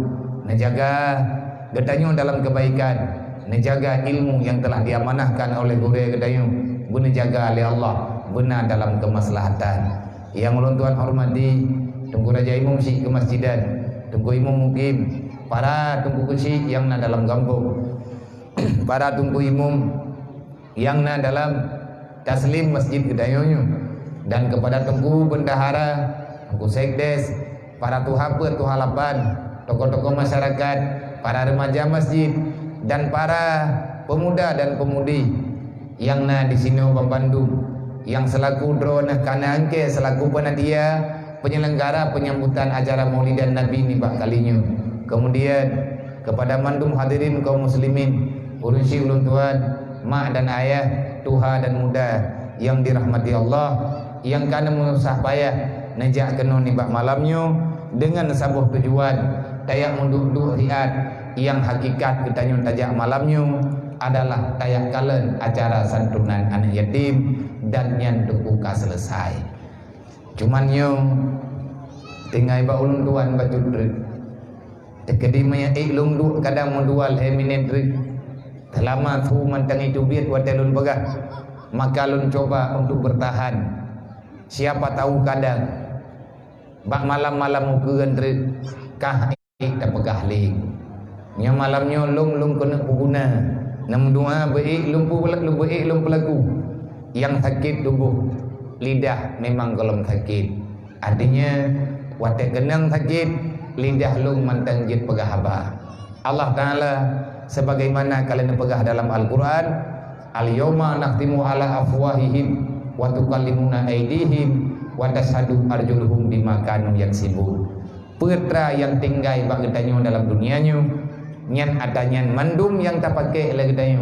S1: menjaga gedanyo dalam kebaikan, menjaga ilmu yang telah diamanahkan oleh guru gedanyo, menjaga oleh Allah benar dalam kemaslahatan. Yang ulun tuan hormati tunggu Raja Imam si ke masjidan, tunggu imam mukim, para tunggu kesi yang na dalam kampung, para tunggu imam yang na dalam taslim masjid gedayonyo, dan kepada tunggu bendahara, tunggu sekdes, para tuhapet, tuhalapan, tokoh-tokoh masyarakat, para remaja masjid, dan para pemuda dan pemudi yang na di sini Bandung, yang selaku drone kana angke selaku panitia penyelenggara penyambutan acara Maulidan Nabi ni bak kalinya. Kemudian kepada mandum hadirin kaum muslimin, urusi ulun tuan, mak dan ayah, tuha dan muda yang dirahmati Allah, yang kana menusah payah nejak kena ni bak malamnya dengan sabuh tujuan tayak menduduk riad yang hakikat kita tajak malamnya adalah tayak kalen acara santunan anak yatim dan yang buka selesai. Cuman yung tinggal ba ulun tuan baju drik tekedi maya ilung du kadang mendual heminen drik selama tu mantang itu biat watelun begah, maka lun coba untuk bertahan. Siapa tahu kadang bak malam-malam mukeun drik kah tak pegah ling nya malamnya lung kena puguna Nombor dua, baik lum pelaku. Yang sakit tubuh lidah memang golong sakit. Artinya watak genang sakit, lidah lum mantang jit pegah haba. Allah Ta'ala sebagaimana kalian pegah dalam Al-Quran, al-yawma nakhtimu ala afwahihim wa tukallimuna aydihim wa tashhadu arjuluhum bima kanu yaksibun. Putra yang tinggal bak getanyo dalam dunianya nyan adanya mandum yang tak pakai lagi getanyo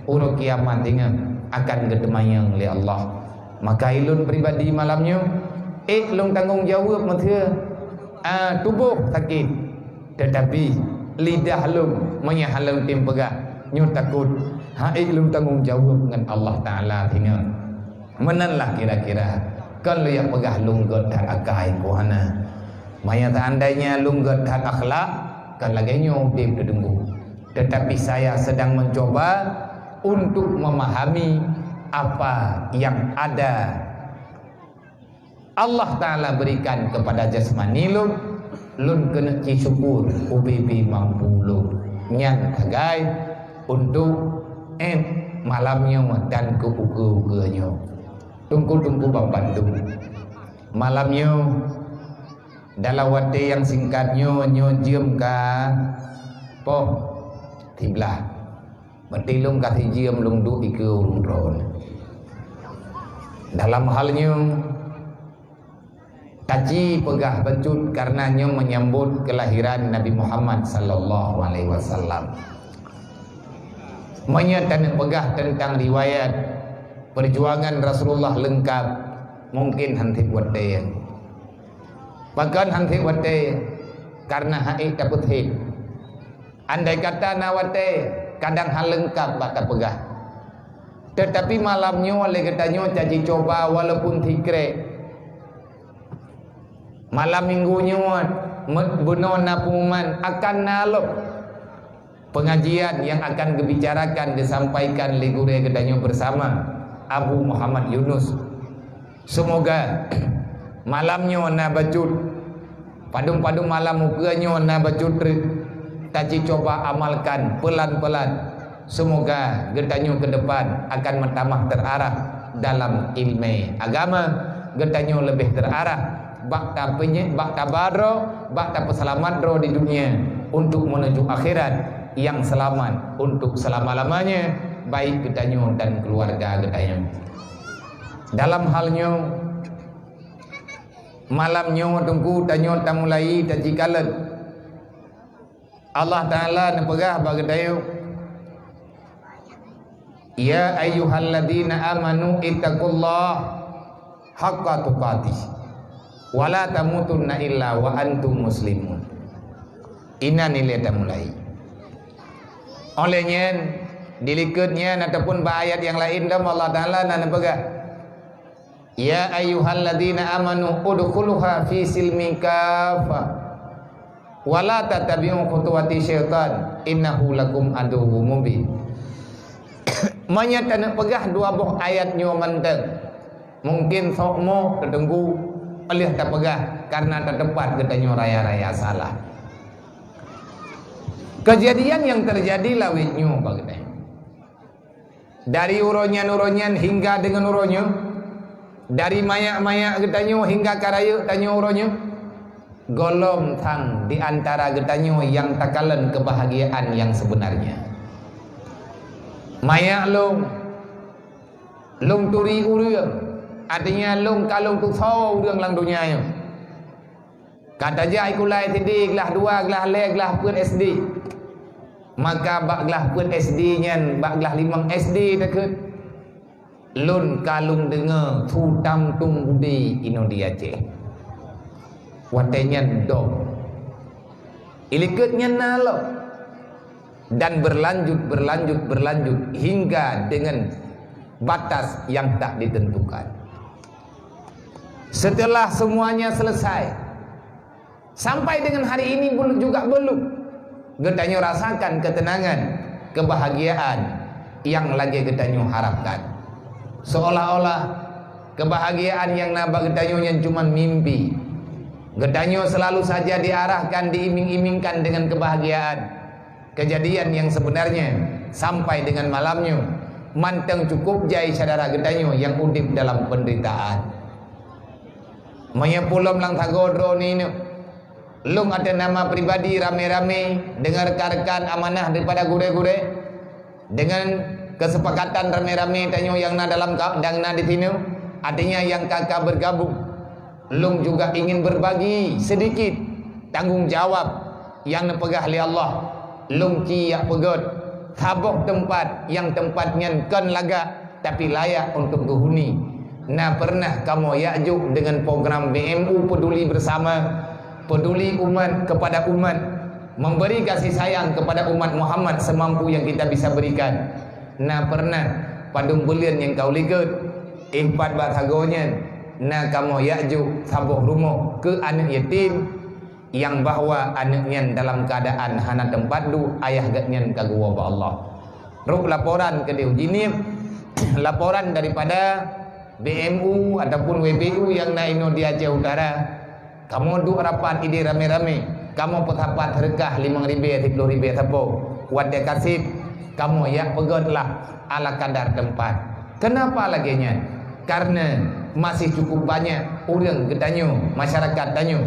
S1: urut kiamat tinggal akan getemayang oleh Allah. Maka ilun pribadi malamnya lung tanggung jawab mathia tubuh sakit tetapi lidah lung menyahalang tim pegah nyu takut lung tanggung jawab dengan Allah Ta'ala tinggal menanlah kira-kira kan lu yang pegah lung god tak akai kuhana maya seandainya lung god tak akhlak kan lagi nyu tim terdengu. Tetapi saya sedang mencoba untuk memahami apa yang ada Allah Ta'ala berikan kepada jasmani lun kena syukur ubibi mampu lun nyan kagai untuk malamnya dan ke-uga-uganya tungku-tungku Bandung malamnya dalam waktu yang singkatnya nyo jiem ka poh tiblah berarti lung kasih jiem lung du ike urung drone dalam halnya kaji pegah becut karena nyo menyambut kelahiran Nabi Muhammad sallallahu alaihi wasallam menyatakan pegah tentang riwayat perjuangan Rasulullah lengkap mungkin hanti wate bahkan hanti wate karena haik dapat hit andai kata nawate kadang hal lengkap bak pegah tetapi malamnya oleh katanya caci coba walaupun tikre malam minggunya benar napuman akan nalok pengajian yang akan dibicarakan disampaikan ligure katanya bersama Abu Muhammad Yunus. Semoga malamnya na bacut padung-padung malam mukanya na bacut taci coba amalkan pelan-pelan. Semoga getanyo ke depan akan bertambah terarah dalam ilmu agama, getanyo lebih terarah bakta badro, bakta peselamat ro di dunia untuk menuju akhirat yang selamat untuk selama-lamanya, baik getanyo dan keluarga getanyo. Dalam halnya malamnya tunggu tanyo tamulai tajikalan Allah Ta'ala nepegah bagadayo ya ayyuhalladzina amanu ittaqullah haqqa tuqatih wala tamutunna illa wa antum muslimun. Ina nilai tamulai olehnya dilikutnya ataupun ayat yang lain dalam Allah Ta'ala dan nepegah ya ayyuhalladzina amanu udkhuluha fi silmi kafah wala tatabi'u khutuwati syaitan innahu lakum aduwwum mubin. Menyatakan pegah dua buah ayatnya manteng. Mungkin sokmo tertunggu oleh tak pegah karena terdepat katanya raya-raya salah. Kejadian yang terjadi lawitnya bagaimana? Dari uronyan hingga dengan uronnya, dari mayak-mayak katanya hingga karaya katanya uronnya. Golong tang di antara getanyo yang takalan kebahagiaan yang sebenarnya. Maya long turi urang, artinya long kalong tu sau urang lang dunianya. Kata jai kulai tadi gelah dua gelah le gelah pun SD. Maka bak gelah pun SD nyan bak gelah 5 SD dekat. Lun kalung dengar tu tam tung budi ino dia ceh. Watenya dong ilikutnya nalo dan berlanjut hingga dengan batas yang tak ditentukan. Setelah semuanya selesai sampai dengan hari ini juga belum getanyo rasakan ketenangan kebahagiaan yang lagi getanyo harapkan, seolah-olah kebahagiaan yang nabak getanyo yang cuma mimpi. Getanyo selalu saja diarahkan, diiming-imingkan dengan kebahagiaan. Kejadian yang sebenarnya sampai dengan malamnya. Manteng cukup jai saudara gedanyo yang udip dalam penderitaan. Menyepulom lang tagodro ni lung ada nama pribadi rame-rame dengan rekan-rekan amanah daripada gure-gure dengan kesepakatan rame-rame tanyo yang na dalam dang na di sini artinya yang kakak bergabung. Lung juga ingin berbagi sedikit tanggung jawab yang nepegah oleh Allah. Lung kiyak pegot taboh tempat yang tempatnya kan laga tapi layak untuk dihuni. Nah, pernah kamu yakjuk dengan program BMU peduli bersama, peduli umat kepada umat, memberi kasih sayang kepada umat Muhammad semampu yang kita bisa berikan. Nah, pernah padung bulian yang kau lihat ihbat batagonya. Nah, kamu yakjuk taboh rumah ke anak yatim yang bahwa anaknya dalam keadaan hana tempat du ayah gatnya kagua ba Allah. Ruk laporan ke dia ini laporan daripada BMU ataupun WBU yang naino di Aceh Utara. Kamu du rapat ide rame-rame, kamu petapat rekah 5.000 10.000 tapo wadah kasih kamu ya pegodlah ala kadar tempat. Kenapa laginya? Karena masih cukup banyak orang gedanyo masyarakat tanyo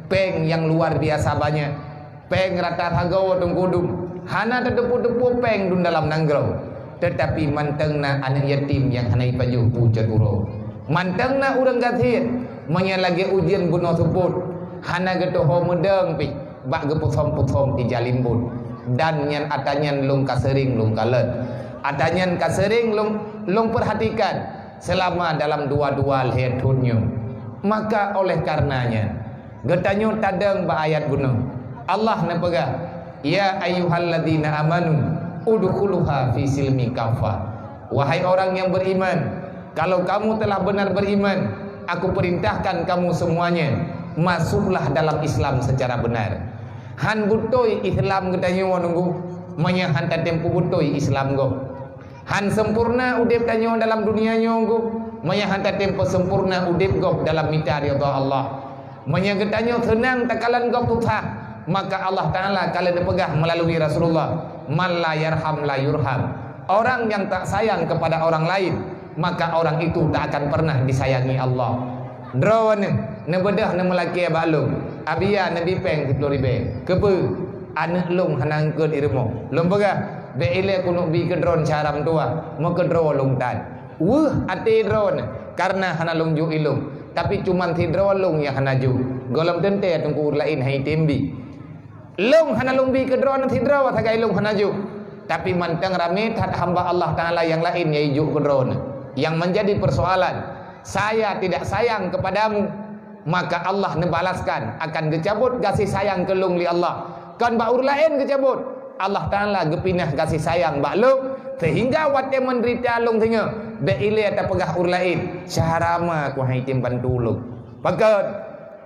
S1: peng yang luar biasa banyak, peng rata hagawa tungkudum hana terdepu-depu peng dun dalam nanggro, tetapi mantengna anak yatim yang hana ipaju pucat uro, mantengna urang gathir manya lagi ujian bunuh sebut hana getoho medeng pi bak gepusom-pusom di jalimbun dan yang atanyan lung kasering lung kalet atanyan kasering lung perhatikan selama dalam dua-dua hedunnya. Maka oleh karenanya getanyo tadang ba ayat bunuh Allah nepegah ya ayyuhalladzina amanu udkhuluha fi silmi kafa. Wahai orang yang beriman, kalau kamu telah benar beriman, aku perintahkan kamu semuanya masuklah dalam Islam secara benar. Han butoi Islam getanyo nunggu manya han tempu butoi Islam go. Han sempurna udip tanyo dalam dunia nyonggo manya han tempo sempurna udip go dalam mita ridha Allah. Menyagetannya tenang takalan kau tutah, maka Allah Ta'ala kalau dipegah melalui Rasulullah man la yarham la yurham. Orang yang tak sayang kepada orang lain, maka orang itu tak akan pernah disayangi Allah. Drone nebedah nemelaki balung abia nabi peng 10.000 kepe anak lung hanang ke irmo lung pegah beile kuno bi ke drone caram tua mau ke drone lung tan ati drone karena hana lung ju ilung tapi cuman tidro lung yang hanaju golom tente tungku lain hai tembi lung hana lung bi kedron tidro tagai lung hanaju tapi mantang rame tat hamba Allah Taala yang lain yaitu kedron. Yang menjadi persoalan saya tidak sayang kepadamu, maka Allah nebalaskan akan gecabut kasih sayang ke lung li Allah kan baur lain gecabut Allah Taala gepinah kasih sayang bak lung sehingga wate menderita lung tengah beile ta pegah ur lain syarama ku haitim bantulung pakat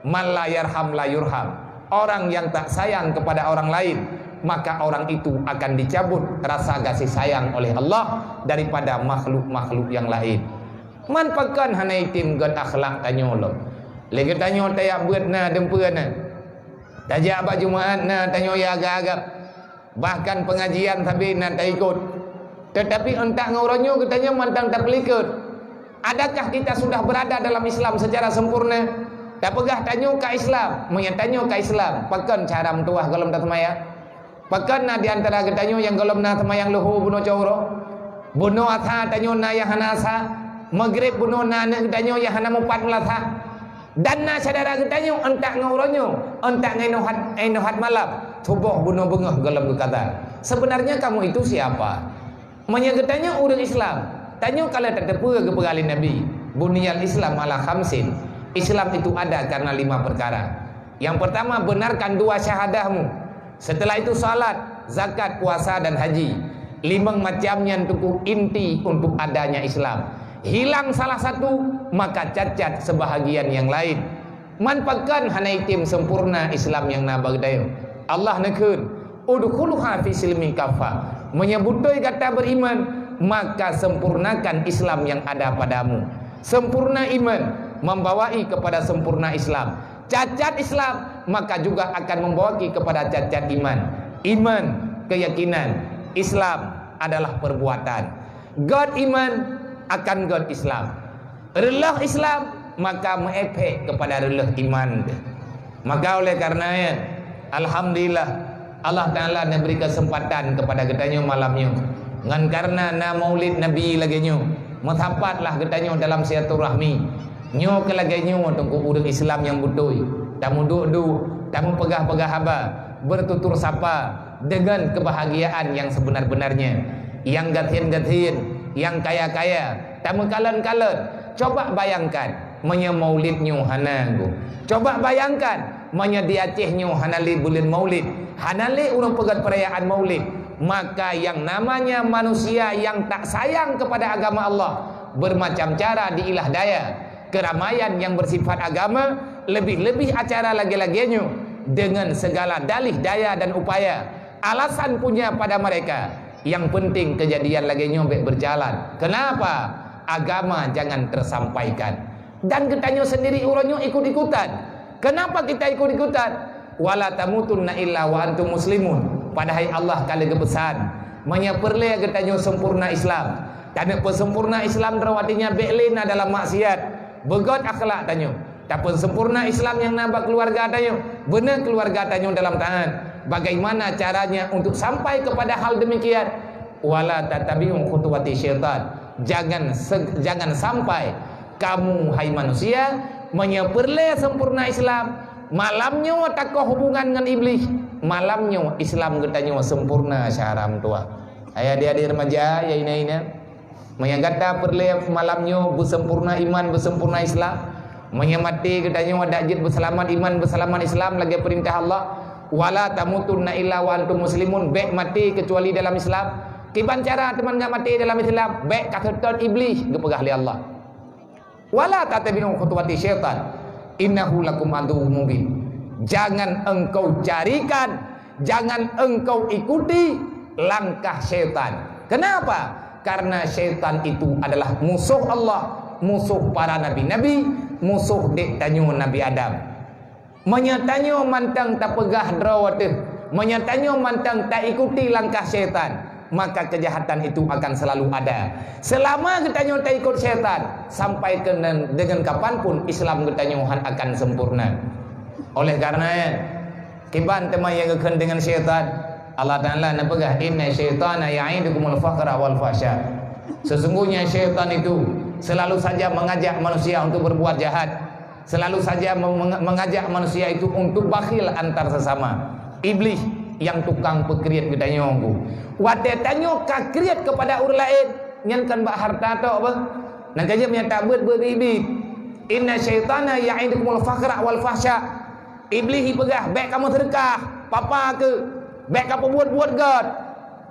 S1: man la yarham la yurham. Orang yang tak sayang kepada orang lain, maka orang itu akan dicabut rasa kasih sayang oleh Allah daripada makhluk-makhluk yang lain. Man pakan hanaitim god akhlak tanyolo lagi tanyo tayak beut na dempeun na tajak ba jumaat na tanyo ya agak-agak bahkan pengajian tapi na tak ikut. Tetapi entak ngauronyo katanya mantang tak pelikut. Adakah kita sudah berada dalam Islam secara sempurna? Tak pegah tanyo ke Islam, menyatanyo ke Islam. Pakan cara mentuah golom tak semaya. Pakan na di antara getanyo yang golom na semayang luhu bunuh cawro. Bunuh atha tanyo na yang hanasa. Maghrib bunuh na getanyo yang hana mupat melatha. Dan na saudara getanyo entak ngauronyo, entak ngainohat malam. Tubuh bunuh bengah golom kata. Sebenarnya kamu itu siapa? Menyagetanya orang Islam. Tanya kalau tak terpuga ke pengalin Nabi. Buniyal Islam ala khamsin. Islam itu ada karena 5 perkara. Yang pertama, benarkan 2 syahadahmu. Setelah itu salat, zakat, puasa dan haji. 5 macamnya untuk inti untuk adanya Islam. Hilang salah satu, maka cacat sebahagian yang lain. Manfaatkan hanaitim sempurna Islam yang nabagdayo. Allah nekun udkhuluha fi silmi kafa. Menyebutoi kata beriman, maka sempurnakan Islam yang ada padamu. Sempurna iman membawai kepada sempurna Islam. Cacat Islam maka juga akan membawai kepada cacat iman. Iman, keyakinan, Islam, adalah perbuatan. God iman akan God Islam. Relah Islam maka mengefek kepada relah iman. Maka oleh karenanya alhamdulillah Allah Taala memberi kesempatan kepada kita malamnya. Ngan karena na maulid Nabi lagi nyo, methapatlah kita dalam silaturahmi. Nyo ke lagi nyo tunggu urang Islam yang betul. Tamu duk-duk, tamu pegah-pegah haba, bertutur sapa dengan kebahagiaan yang sebenar-benarnya. Yang gatin-gatin, yang kaya-kaya, tamu kalen-kalen. Coba bayangkan menya maulid nyo hananggu. Coba bayangkan menya di Aceh nyo hanali bulan maulid, hanali urang pegat perayaan maulid. Maka yang namanya manusia yang tak sayang kepada agama Allah, bermacam cara diilah daya, keramaian yang bersifat agama, lebih-lebih acara lagi-laginya dengan segala dalih daya dan upaya. Alasan punya pada mereka, yang penting kejadian lagi nyobek berjalan. Kenapa? Agama jangan tersampaikan. Dan kitanya sendiri urannya ikut-ikutan. Kenapa kita ikut-ikutan? Wala tamutunna illa wa antum muslimun. Padahal Allah kali kebesan menyeperle kitanya sempurna Islam. Karena pesempurna Islam terawatinya beklina dalam maksiat, begot akhlak tanyo. Tapi sempurna Islam yang nambah keluarga tanyo, benar keluarga tanyo dalam tahan. Bagaimana caranya untuk sampai kepada hal demikian? Wala tatabi'u khutuwati syaitan. Jangan sampai kamu hai manusia menyeperle sempurna Islam, malamnya takoh hubungan dengan iblis, malamnya Islam katanya sempurna syaram tua. Ayah adik-adik remaja ya ini menyangkata perle malamnya bersempurna iman bersempurna Islam, menyamati katanya ada ajit berselamat iman berselamat Islam lagi perintah Allah, wala tamutunna illa wa antum muslimun, baik mati kecuali dalam Islam. Kiban cara teman enggak mati dalam Islam, baik kata iblis gepegah li Allah. Wala tatabi'u khutuwati syaitan, innahu lakum aduwwum mubin. Jangan engkau carikan, jangan engkau ikuti langkah syaitan. Kenapa? Karena syaitan itu adalah musuh Allah, musuh para nabi-nabi, musuh dek tanyo Nabi Adam. Menyatanyo mantang tak pegah drawatih, menyatanyo mantang tak ikuti langkah syaitan, maka kejahatan itu akan selalu ada. Selama kita tak ikut syaitan, sampai dengan kapanpun Islam kita akan sempurna. Oleh karenanya, kiban teman yang akan dengan syaitan, Allah Ta'ala napegah inna syaitana ya'idukumul faqra wal fahsya. Sesungguhnya syaitan itu selalu saja mengajak manusia untuk berbuat jahat, selalu saja mengajak manusia itu untuk bakhil antar sesama. Iblis yang tukang pekriat kita nyonggu, wadah tanyo kakriat kepada orang lain, nyankan bak harta tok apa? Nak aja menyata berbibit. Inna syaitana ya'idukumul faqra wal fahsya. Iblis pegah, baik kamu sedekah, papa ke, baik kamu buat-buat god,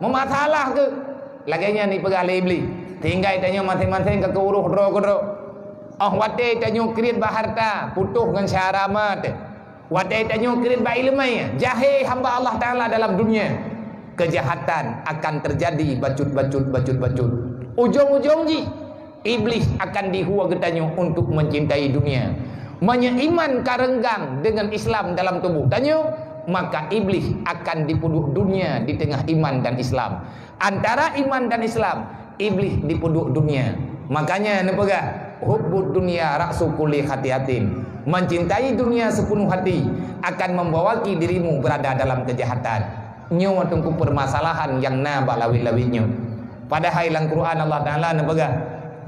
S1: memasalah ke, laginya ni pegah le iblis. Tinggal tanyo masing-masing ke uruh dro. Oh wadah tanyo kriat bak harta, putuh dengan syaramat. Wadai tanyo kirim ba ilmai, jahil hamba Allah Ta'ala dalam dunia, kejahatan akan terjadi bacut. Ujung-ujung ji iblis akan dihua getanyo untuk mencintai dunia, menyeiman karenggang dengan Islam dalam tubuh tanyo, maka iblis akan dipuduk dunia di tengah iman dan Islam. Antara iman dan Islam, iblis dipuduk dunia. Makanya nepegah hubbud dunia raksu kulli khatiatin. Mencintai dunia sepenuh hati akan membawaki dirimu berada dalam kejahatan. Nyo tunggu permasalahan yang nabak lawi-lawinya. Padahal dalam Quran Allah Ta'ala nepegah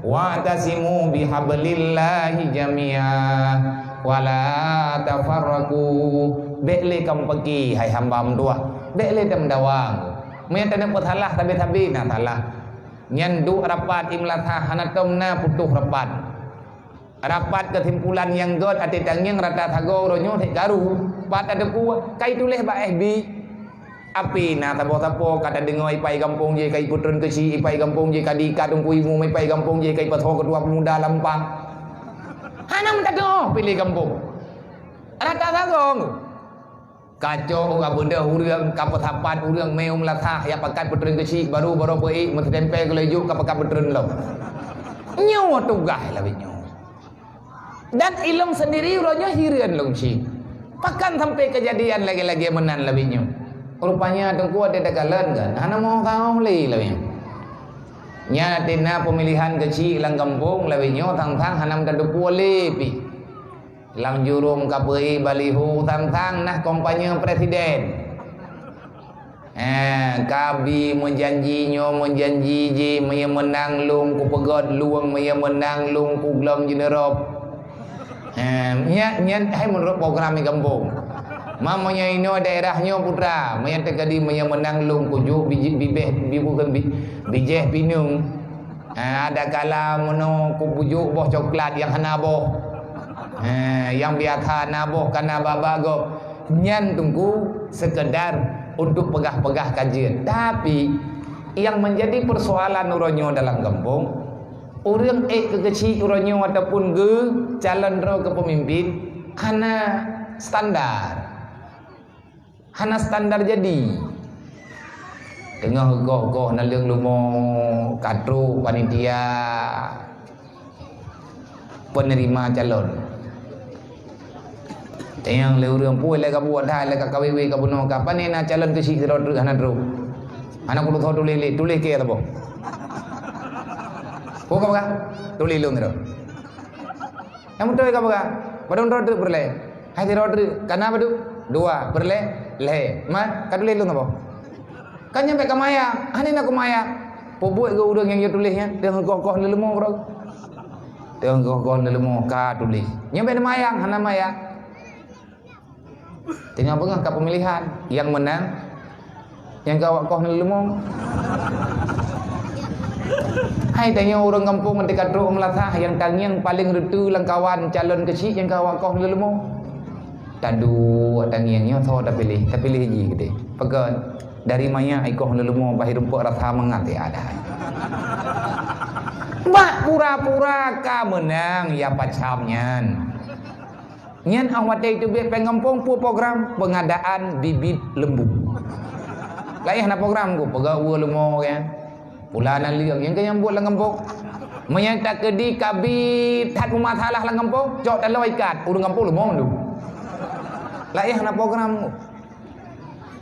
S1: wa'tasimu bihablillahi jami'a wala tafarraqu. Bekle kamu pergi hai hamba mdua, bekle dem dawang. Menyata dapat salah tabi-tabi na salah. Nyandu rapat imlatha hanatomna putuh rapat. Rapat kesimpulan yang god ati tangyang rata thago ronyo thek garu pat ada ku kai tulis ba FB api na tapo kata dengoi pai kampung je kai putron keci pai kampung je kadi kadung kuimu mai pai kampung je kai patho kedua pemuda lampang hanam tago pilih kampung rata thago kacau benda urang kapathapat urang meum lathah ya pakat putron keci baru pei mentempel kelejuk kapakat putron lo nyawa tugah lawinyo. Dan ilmu sendiri urangnya hirian longsi. Pakan sampai kejadian lagi-lagi menan lebihnya. Rupanya tengku ada dagalan kan. Anak mau kau lagi lebihnya. Nya tina pemilihan kecil lang kampung lawinyo tang-tang hanam kadupu lepi. Lang jurum KPI baliho tang-tang nah kampanye presiden. Kabi menjanji je maya menang lung ku pegod luang maya menang lung ku glom jenerop. Nya hai menurut program di kampung. Mamanya ino daerahnya putra maya tegadi maya menang lung kujuk bijeh pinung. Ada kala mono ku bujuk boh coklat yang hana boh. Yang biasa naboh kana babagop. Nyan tunggu sekedar untuk pegah-pegah kajian. Tapi yang menjadi persoalan uronyo dalam kampung, orang kekecil uronyo ataupun calon ro ke pemimpin hana standar. Hana standar jadi. Tengah goh-goh naliung lumo katru panitia penerima calon. Yang leurang pun lega buat dah lega kawiwi kabuno kapan ni nak calon ke si rodru hana dru. Anak kudu tahu tulis ke apa? Kau apa? Tulis lu ngero. Kamu tahu apa? Padahal rodru berle. Hai di rodru kenapa tu? Dua berle le. Ma kadu lu ngapa? Kan nyampe ke maya. Ani nak ke maya. Pobuat ke urang yang dia tulisnya dengan kokoh lelemu bro. Dengan kokoh lelemu ka tulis. Nyampe di mayang hana maya. Tinggal pegang ke pemilihan yang menang yang kawak koh lelemu. Hai tanya orang kampung dekat Ro Melatah yang tangiang paling retu langkawan calon kecil yang kawak koh lelemu. Tadu tangiangnya tahu dah pilih je gede. Pegang dari maya ikoh lelemu bahir rumput rasa mengati ada. Mbak pura-pura ka menang ya pacamnya. Nyan awak itu biar pengampung pu program pengadaan bibit lembu. Laih na program ku pegawa lemo kan. Pulanan liang yang kayang buat lang kampung. Menyata kedi kabit hat masalah lang kampung, jok dalau ikat urang kampung lemo tu. Laih na program ku.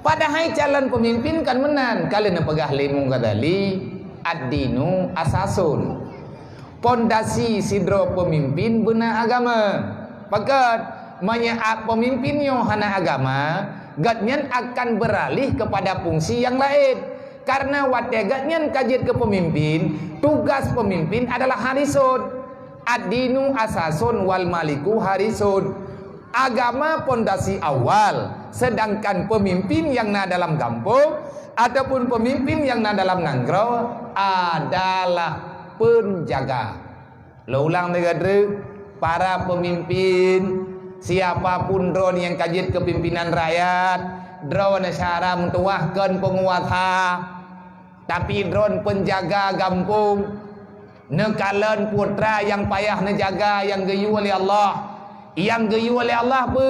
S1: Padahal calon pemimpin kan menang. Kalian pegah lemu kadali ad-dinu asasun. Pondasi sidro pemimpin benar agama. Pakat menyaat pemimpinnya hana agama, gatnyan akan beralih kepada fungsi yang lain. Karena wategatnyan kajian ke pemimpin, tugas pemimpin adalah harisun. Ad-dinu asasun wal maliku harisun. Agama pondasi awal, sedangkan pemimpin yang na dalam kampung ataupun pemimpin yang na dalam nanggro adalah penjaga. Lo ulang degadre, para pemimpin siapapun drone yang kajian kepimpinan rakyat, drone syara mentuahkan penguasa, tapi drone penjaga kampung, nekalan putra yang payah nejaga yang geyu oleh Allah. Yang geyu oleh Allah apa?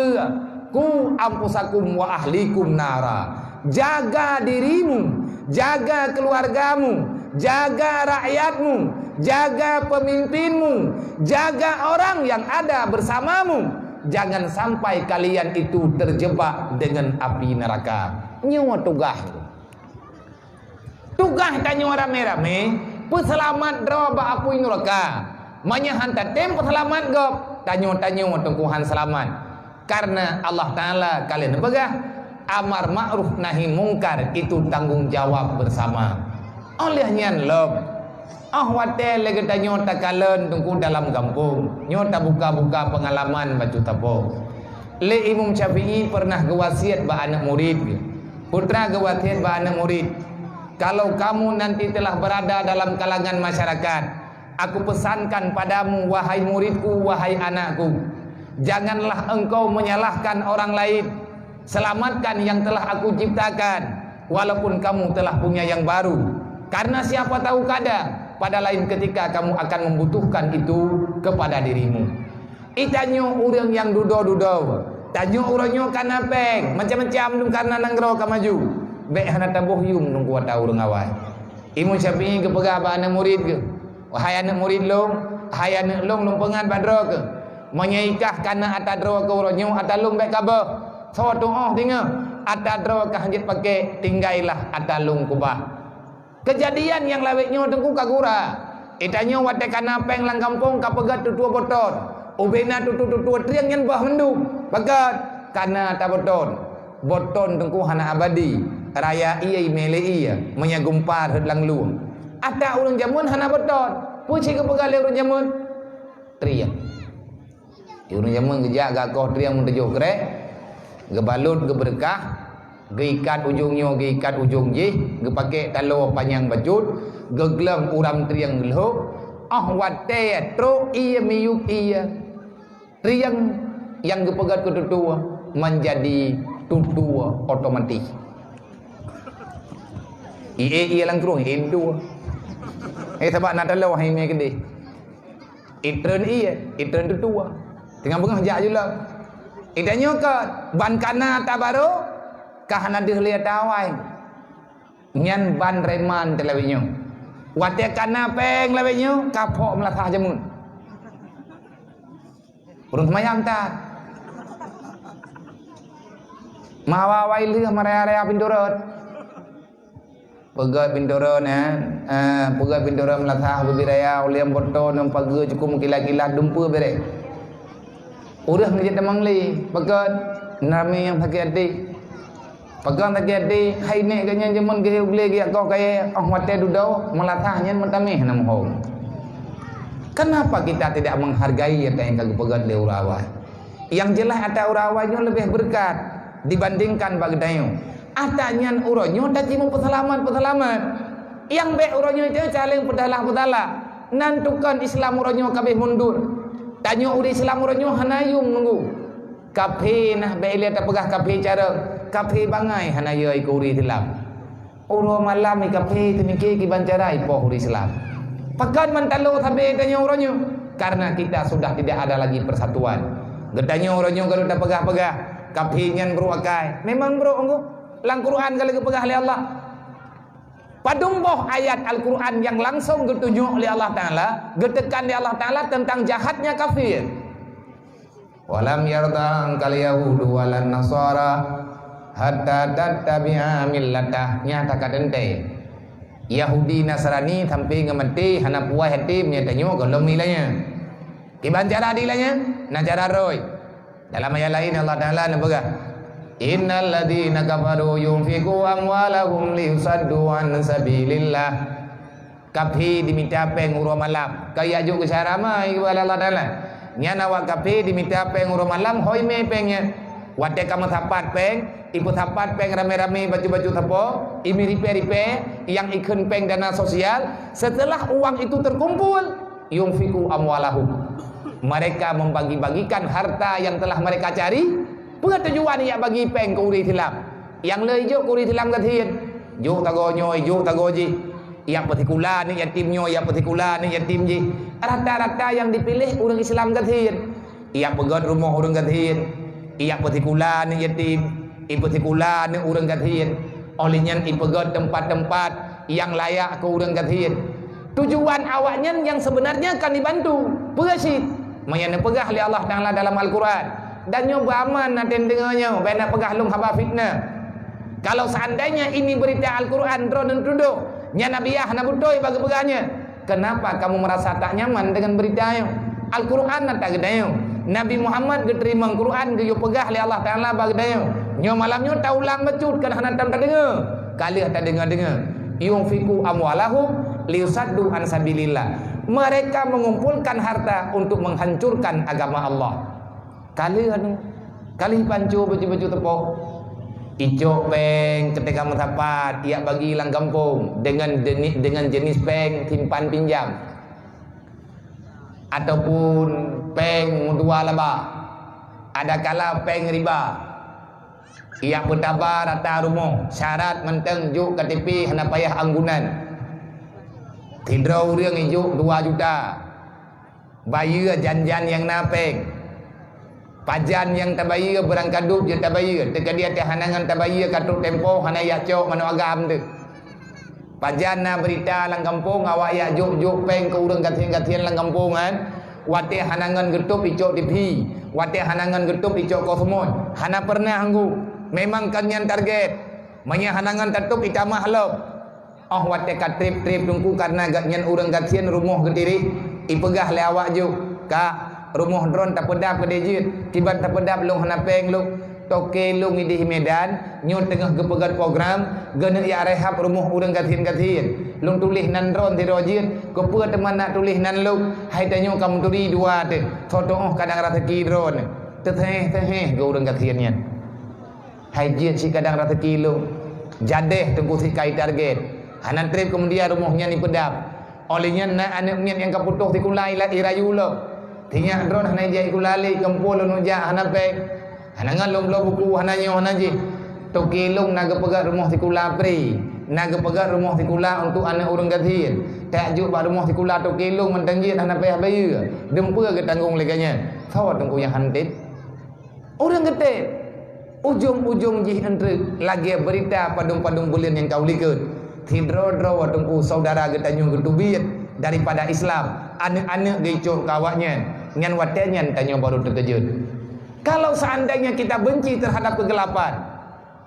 S1: Ku ampusakum wa ahlikum nara. Jaga dirimu, jaga keluargamu, jaga rakyatmu, jaga pemimpinmu, jaga orang yang ada bersamamu. Jangan sampai kalian itu terjebak dengan api neraka. Nyawa tugas. Tugas tanya rame-rame, peselamat droba api neraka. Manyahan tatem peselamat gop. Tanya-tanya tengkuhan selamat. Karena Allah Ta'ala kalian pegah amar ma'ruf nahi mungkar itu tanggung jawab bersama. Olehnya lob. Watel lagi tanya takalan tunggu dalam kampung. Nyota buka-buka pengalaman baju tapo. Le Imam Syafi'i pernah gewasiat ba anak murid. Putra gewasiat ba anak murid. Kalau kamu nanti telah berada dalam kalangan masyarakat, aku pesankan padamu wahai muridku, wahai anakku, janganlah engkau menyalahkan orang lain. Selamatkan yang telah aku ciptakan, walaupun kamu telah punya yang baru. Karena siapa tahu kadang pada lain ketika kamu akan membutuhkan itu kepada dirimu. Itanyo orang yang dudo-dudo, tanyo orangnya kanapeng, macam-macam dum karena nanggro ka maju. Bek hana tabuh yum nung kuat tahu orang awal. Imam Syafi'i ke pegah ba anak murid ke. Wahai anak murid long, hai anak long pengan badro ke. Menyaikah kana atadro ke orangnya atalung bek kabah. So doa tinggal atadro ka hanjit pakai tinggailah atalung kubah. Kejadian yang lawetnya tengku kagura. Itanya wate kana peng lang kampung kapegat tutua boton. Ubena tutua triang yang bah mendung. Bagat kana ta boton. Boton tengku hana abadi. Raya iya mele iya menyagumpar hedlang luang. Ada urang jamun hana boton. Puci kepegal urang jamun triang. Urang jamun gejaga koh triang mun tejo krek. Gebalut geberkah. Geikat ujungnya, geikat ujung je, gepake talo panjang bacut, geglem uram triang gelho, wate tro iya miyuk iya. Triang yang gepegat ke tutua menjadi tutua otomatis. Iya langkrung Hindu. Sebab nak talo hai me kede. Itren iya, itren tutua. Tengah bengah jak jula. Idanya ke ban kana tabaro kahana deh lihat awai nyan ban reman telawinyo wate kana peng lawinyo kapok melakah jamun urung semayang tak mawa wai lih marea-area pindorot pegat pindorot pegat pindorot melakah bebiraya uliam boton yang pagi cukup kila-kila dumpu bere urang ngejit temang li pegat nami yang sakit hati pegang tak jadi hai nek ganya jaman ge ule ge kau kaya wate dudau melatahnya mentamih nam hong. Kenapa kita tidak menghargai apa yang kagak pegat le urawai? Yang jelas ada urawainya lebih berkat dibandingkan bagdayo. Atanyan uronyo tadi mempeselamat. Yang be uronyo itu caling pedalah. Nantukan Islam uronyo kabeh mundur. Tanyo uri Islam uronyo hanayung nunggu. Kafe nah be lihat pegah kafe cara kafe bangai hana yoi ko uri Islam. Uro malam i kafe temike ki bancara ipo uri Islam. Pakan mantalo sabe tanya uronyo karena kita sudah tidak ada lagi persatuan. Gedanya uronyo kalau dah pegah-pegah kafe nyan bro akai. Memang bro engko lang Quran kalau pegah oleh Allah. Padumboh ayat Al-Quran yang langsung ditunjuk oleh Allah Ta'ala, getekan oleh Allah Ta'ala tentang jahatnya kafir. Walam yarda angkal yahudu walan nasara hatta tattabi'a millatah. Nyata kadente Yahudi Nasrani sampai ngementi hana puai hatim nya tanyo golong nilainya. Kiban cara dilanya na cara roy. Dalam ayat lain Allah Taala nabaga innal ladzina kafaru yunfiqu amwalahum liyusaddu an sabilillah. Kafi diminta peng uro malam kaya juk sarama iwala Allah Taala. Nyana wa kafe diminta peng uro malam hoi me pengnya wate kamu tapat peng ibu tapat peng rame-rame baju-baju tapo imi ripe-ripe yang ikun peng dana sosial. Setelah uang itu terkumpul yunfiku amwalahum, mereka membagi-bagikan harta yang telah mereka cari tujuan ia bagi peng ke uri Islam yang lejo ke uri Islam katien juk tagonyoy juk tagoji yang partikular ni yatimnyo yang partikular ni yatim ji rata-rata yang dipilih orang Islam katien ia pegat rumah orang katien ia partikular ni yatim ia partikular ni orang katien olehnya ia pegat tempat-tempat yang layak ke orang katien. Tujuan awaknya yang sebenarnya kan dibantu pegasit mayana pegah oleh Allah Taala dalam Al-Quran dan nyoba aman nanti dengarnya bena pegah lung haba fitnah. Kalau seandainya ini berita Al-Quran drone duduk nya nabiah na butoy bagi pegahnya, kenapa kamu merasa tak nyaman dengan beritanya? Al-Quran tak gedayo Nabi Muhammad diterima Al-Quran ge pegah oleh Allah Taala bagi dayo nyo malamnya taulang becut kan hantam tak dengar kali tak dengar yunfiku amwalahum liyusaddu an sabilillah. Mereka mengumpulkan harta untuk menghancurkan agama Allah. Kali pancu baju-baju tepok ijo peng ketika mentapat ia bagi lang kampung dengan jenis peng simpan pinjam ataupun peng dua laba. Ada kala peng riba ia bertabar rata rumah syarat menteng juk KTP hana payah anggunan tidrau riang ijuk 2 juta bayar janjan yang napeng pajan yang tabayar berangkat duk je tabayar teka dia teh hanangan tabayar kartu tempo hana ya cok mana agam tu pajan na berita lang kampung awak ya juk peng ke urang katien lang kampung kan wate hanangan getup icok TV wate hanangan getup icok kosmon hana pernah anggu memang kan yang target manya hanangan tertup itamah lo Oh wate ka trip-trip tungku karena gatnyan urang gatien rumah gediri ipegah le awak ju ka rumah drone tak pedap ke dejit tiba tak pedap long hanapeng lu toke lu ngidih Medan nyon tengah gepegat program gana ya rehab rumah urang gatien long tulis nan drone ti rojit ko pua teman nak tulis nan lu hai tanyo kamu tuli dua te foto oh kadang rataki drone teteh go urang gatien nyan hai jin si kadang rataki lu jadeh tengku si kai target hanan trip kemudian rumahnya ni pedap olehnya na anak mian yang kaputuh ti kulai la irayu lo tinya drone hanai jai kulali kempul nu ja hanape hanangan lom buku hananyo hanaji toki long naga pegat rumah ti kula pri naga pegat rumah ti kula untuk anak urang gathien tak juk ba rumah ti kula toki long mentangjit hanape habayu dempa ke tanggung leganya sawat tengku yang hantit urang gede ujung-ujung jih entre lagi berita padung-padung bulan yang kau likut hidro-dro watungku saudara getanyo getubit daripada Islam anak-anak gecok kawaknya ngan watenya tanyo baru terkejut. Kalau seandainya kita benci terhadap kegelapan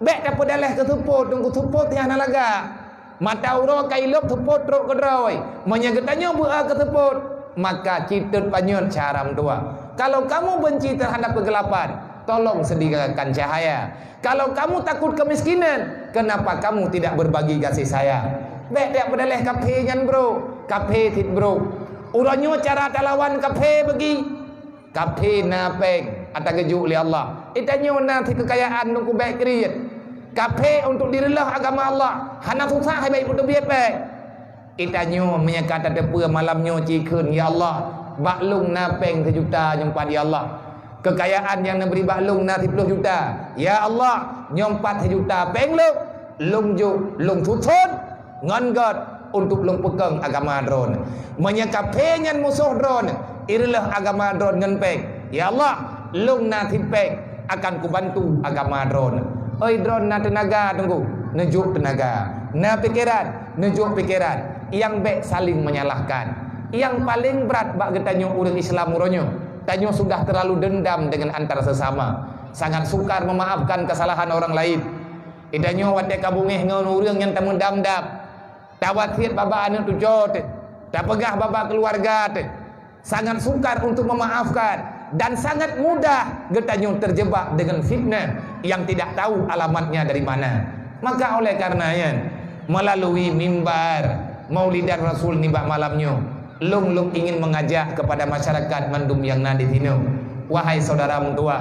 S1: bek dapat daleh ketuput tunggu tuput yang nalaga mata uro kailop tuput truk kedroi menyegetanyo bua ketuput maka citut panyut caram tua. Kalau kamu benci terhadap kegelapan tolong sediakan cahaya. Kalau kamu takut kemiskinan, kenapa kamu tidak berbagi kasih sayang? Bek tak berdalih kafe nyan bro, kafe tit bro. Uranyo cara talawan kafe bagi, kafe napeng atau kejuk li Allah. Itanyo nanti kekayaan nungku baik kriat. Kafe untuk dirilah agama Allah. Hana susah hai baik untuk biar baik. Itanyo menyekata tepu malamnyo cikun ya Allah. Baklung napeng sejuta nyempat ya Allah. Kekayaan yang memberi baklung na 10 juta. Ya Allah, nyompat juta pengluk, lung juk, lung tutun, ngongot untuk lung pegang agama drone. Menyekapenya musuh drone, irilah agama drone ngenpeng. Ya Allah, lung na tipeng akan kubantu agama drone. Oi drone na tenaga tunggu, nejuk tenaga. Na pikiran, nejuk pikiran. Yang baik saling menyalahkan. Yang paling berat bak getanyo urang Islam muronyo. Tanyo sudah terlalu dendam dengan antara sesama, sangat sukar memaafkan kesalahan orang lain. Idanyo wate kabungeh ngon urang yang tamu dam-dam. Tawatir baba anu tu jot. Tak pegah baba keluarga te. Sangat sukar untuk memaafkan dan sangat mudah getanyo terjebak dengan fitnah yang tidak tahu alamatnya dari mana. Maka oleh karenanya melalui mimbar Maulidan Rasul nibak malamnya Lung ingin mengajak kepada masyarakat mandum yang nadi tino. Wahai saudara tua,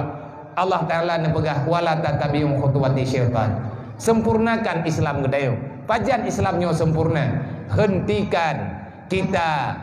S1: Allah Ta'ala nepegah wala tatabium khutuwati syaitan. Sempurnakan Islam gedayo. Pajan Islamnya sempurna. Hentikan kita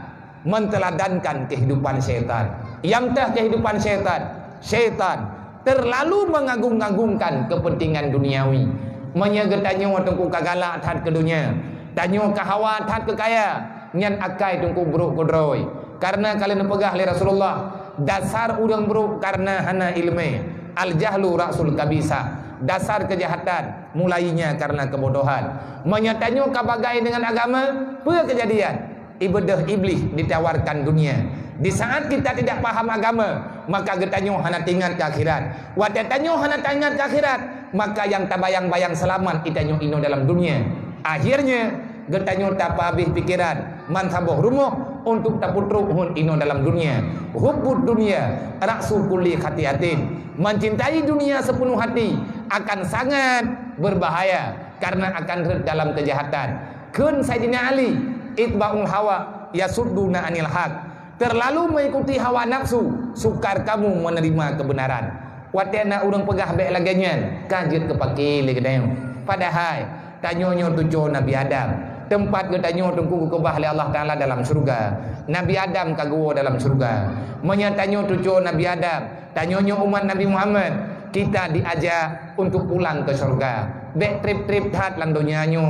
S1: menteladankan kehidupan syaitan. Yang tah kehidupan syaitan. Syaitan terlalu mengagung-agungkan kepentingan duniawi. Menyegetanyo tengku kagala tad ke dunia. Tanyo kahawa tad ke kaya. Nyan akai tungku buruk kodroi. Karena kalian pegah li Rasulullah dasar udang buruk karena hana ilmu. Al jahlu rasul kabisa. Dasar kejahatan mulainya karena kebodohan. Menyatanyo kabagai dengan agama apa kejadian? Ibadah iblis ditawarkan dunia. Di saat kita tidak paham agama, maka getanyo hana tingat ke akhirat. Wadatanyo hana tingat ke akhirat, maka yang tabayang-bayang selamat itanyo ino dalam dunia. Akhirnya getanyo tak habis pikiran mansaboh rumah untuk taputruk hun ino dalam dunia. Hubbud dunia raksu kulli khatiatin. Mencintai dunia sepenuh hati akan sangat berbahaya karena akan dalam kejahatan. Kun Sayyidina Ali itba'ul hawa yasudduna anil haq. Terlalu mengikuti hawa nafsu sukar kamu menerima kebenaran. Watena urang pegah baik laganyan kajut kepake legedayo. Padahal tanyonyo tujuh Nabi Adam. Tempat getanyo tungku kebah oleh Allah Ta'ala dalam surga. Nabi Adam kagua dalam surga. Menyatanyo tujuh Nabi Adam. Tanyonyo umat Nabi Muhammad. Kita diajak untuk pulang ke surga. Bek trip-trip hat lang donyanyo.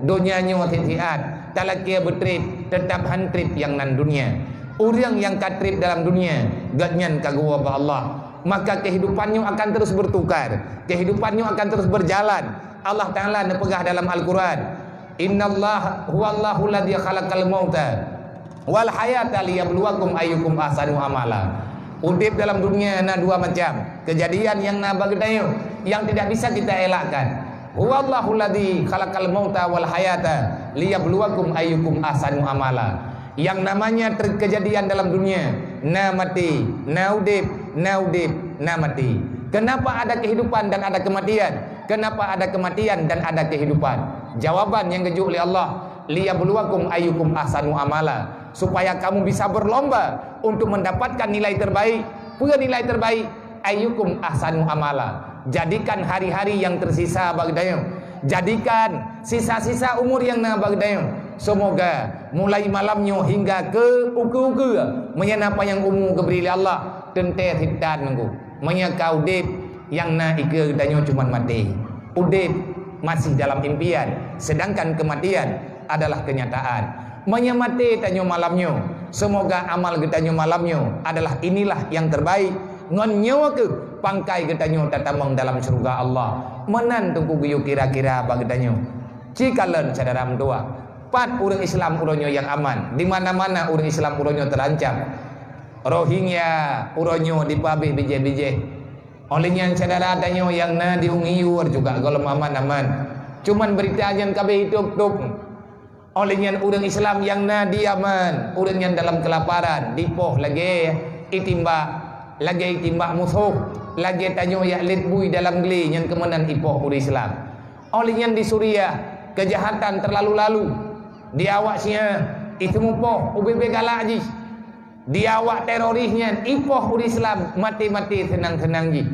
S1: Donyanyo titiat. Talakia bertrip. Tetap hantrip yang nan dunia. Orang yang katrip dalam dunia. Gatnyan kagua ba Allah. Maka kehidupannya akan terus bertukar. Kehidupannya akan terus berjalan. Allah Ta'ala nepegah dalam Al-Quran. Innallaha huwallahu alladzi khalaqal mauta wal hayata liyabluwakum ayyukum ahsanu amala. Udip dalam dunia ada dua macam. Kejadian yang nabagdayo yang tidak bisa kita elakkan. Huwallahu alladzi khalaqal mauta wal hayata liyabluwakum ayyukum ahsanu amala. Yang namanya terkejadian dalam dunia, na mati, na udip, na udip, na mati. Kenapa ada kehidupan dan ada kematian? Kenapa ada kematian dan ada kehidupan? Jawaban yang kejuk oleh Allah, liyabluwakum ayyukum ahsanu amala, supaya kamu bisa berlomba untuk mendapatkan nilai terbaik. Punya nilai terbaik, ayyukum ahsanu amala. Jadikan hari-hari yang tersisa bagdayo, jadikan sisa-sisa umur yang na bagdayo. Semoga mulai malamnya hingga ke uku-uku menyenapa yang umum keberi Allah tente hitan nunggu menyakau udip yang na ike danyo cuma mati. Udip masih dalam impian, sedangkan kematian adalah kenyataan. Menyamati tanyo malamnya, semoga amal getanyo malamnya adalah inilah yang terbaik. Ngon nyawa ke pangkai getanyo tatamang dalam surga Allah. Menan tunggu guyu kira-kira bagetanyo. Cikalan saudara mentua. Pat orang Islam uronyo yang aman. Di mana-mana orang Islam uronyo terancam. Rohingya uronyo dipabih bije-bije. Olehnya saudara tanyo yang na diungiur juga golem aman-aman. Cuman berita ajan kabeh hidup-hidup. Olehnya orang Islam yang na diaman, orang yang dalam kelaparan, dipoh lagi timbak musuh, lagi tanyo ya litbui dalam geli yang kemenan ipoh orang Islam. Olehnya di Suriah kejahatan terlalu-lalu. Di awaknya itu mupoh UBB galak ji. Di awak terorisnya ipoh orang Islam mati-mati senang-senang ji.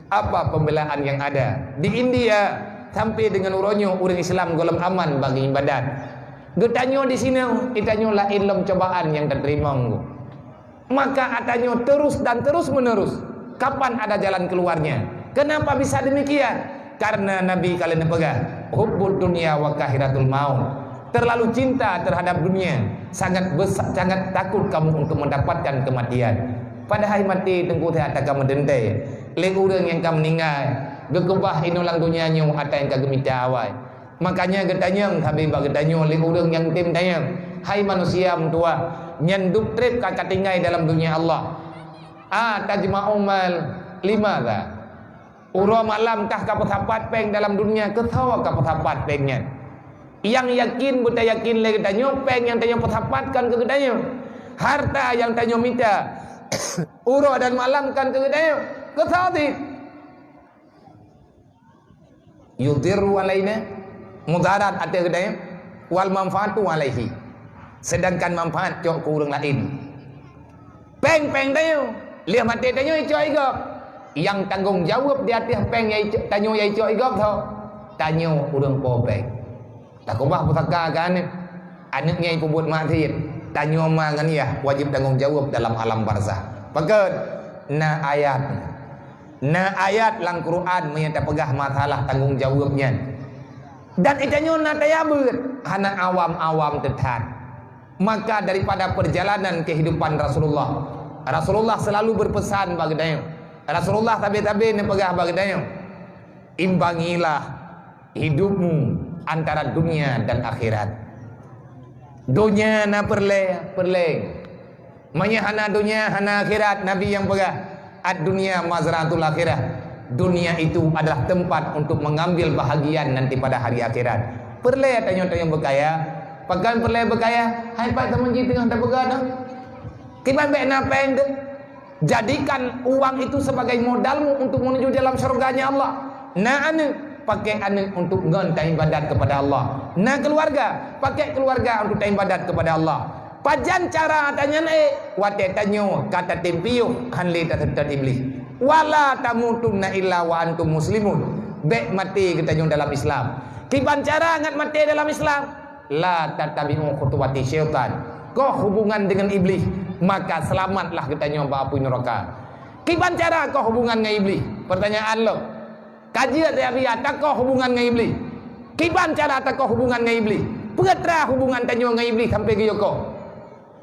S1: Apa pembelaan yang ada? Di India sampai dengan uronyo orang Islam golem aman bagi ibadat. Getanyo di sini itanyo la ilm cobaan yang terterima. Maka atanyo terus dan terus menerus. Kapan ada jalan keluarnya? Kenapa bisa demikian? Karena Nabi kalian pegang hubbud dunya wa kahiratul maut. Terlalu cinta terhadap dunia, sangat takut kamu untuk mendapatkan kematian. Pada hari mati tengku teh ataka mendente. Le urang yang kamu meninggal, gekebah inulang dunia nyu ata yang kagemita awai. Makanya getanyang habib getanyo le urang yang tim tayang. Hai manusia mentua, nyenduk trip kakak tinggai dalam dunia Allah. Tajma'umal lima dah. Uro malam kah kapatapat peng dalam dunia, ketawa kapatapat pengnya. Yang yakin buta yakin lagi tanyo peng yang tanyo petapatkan ke gedanyo. Harta yang tanyo minta uro dan malam kan ke gedanyo. Ketadi yudiru alaina mudarat ate gedanyo wal manfaatu alaihi. Sedangkan manfaat cok ku urang lain. Peng tanyo lihat mati tanyo ico igop. Yang tanggung jawab di atas peng tanyo ico igop tho. Tanyo urang po peng. Tak kubah pusaka kan anaknya ibu buat mati tanyo mangan ya wajib tanggung jawab dalam alam barzah. Pakat na ayat lang Quran menyata pegah masalah tanggung jawabnya. Dan itanyo na tayabut hana awam-awam tetat. Maka daripada perjalanan kehidupan Rasulullah selalu berpesan bagadayo. Rasulullah tabe-tabe ne pegah bagadayo. Imbangilah hidupmu antara dunia dan akhirat. Dunia na perle. Hana dunia hana akhirat. Nabi yang pegah ad dunia mazratul akhirah. Dunia itu adalah tempat untuk mengambil bahagian nanti pada hari akhirat. Perle tanyo berkaya. Pakan perle berkaya. Hai pak teman ji tengah tak berkaya. Kiban be na peng. Jadikan uang itu sebagai modalmu untuk menuju dalam surganya Allah. Na anu pakai anak untuk ngontai ibadat kepada Allah. Nah keluarga, pakai keluarga untuk ibadat kepada Allah. Pajan cara tanya wate tanyo kata tempiyo hanli tatat iblis. Wala tamutunna illa wa antum muslimun. Bek mati kita dalam Islam. Kiban cara ngat mati dalam Islam? La tatabi'u khutuwati syaitan. Kau hubungan dengan iblis, maka selamatlah kita nyoba api neraka. Kiban cara kau hubungan dengan iblis? Pertanyaan lo. Kajian dia biar takoh hubungan dengan iblis. Kiban cara takoh hubungan dengan iblis? Pegetra hubungan tanyo dengan iblis sampai ke yoko.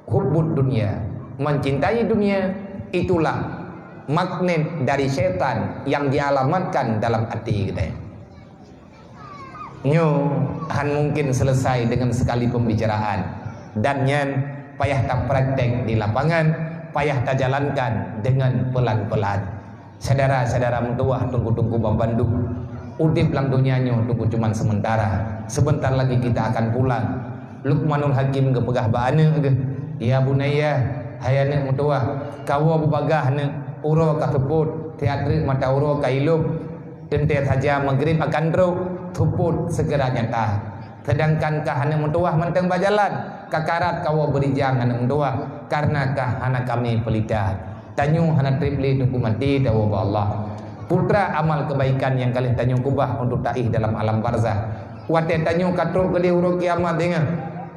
S1: Hubbud dunia, mencintai dunia, itulah magnet dari setan yang dialamatkan dalam hati kita. Nyo han mungkin selesai dengan sekali pembicaraan dan nyan payah tak praktek di lapangan, payah tak jalankan dengan pelan-pelan. Saudara-saudara mentua tunggu-tunggu Bambandung udip dalam dunianya tunggu cuman sementara. Sebentar lagi kita akan pulang. Luqmanul Hakim ke pegah ba'ana ke, ya bunaya, hai anak mutua, kawa bubagah ne uro ka tuput teatrik mata uro ka ilup tente saja maghrib akan teruk tuput segera nyata. Sedangkan kah anak mutua menteng bajalan kakarat kawa berijang anak mutua karena kah anak kami pelita tanyu anak tripli tunggu mati tahu Allah. Putra amal kebaikan yang kalian tanyu kubah untuk taih dalam alam barzah. Wate tanyu katruk ke uro kiamat dengar.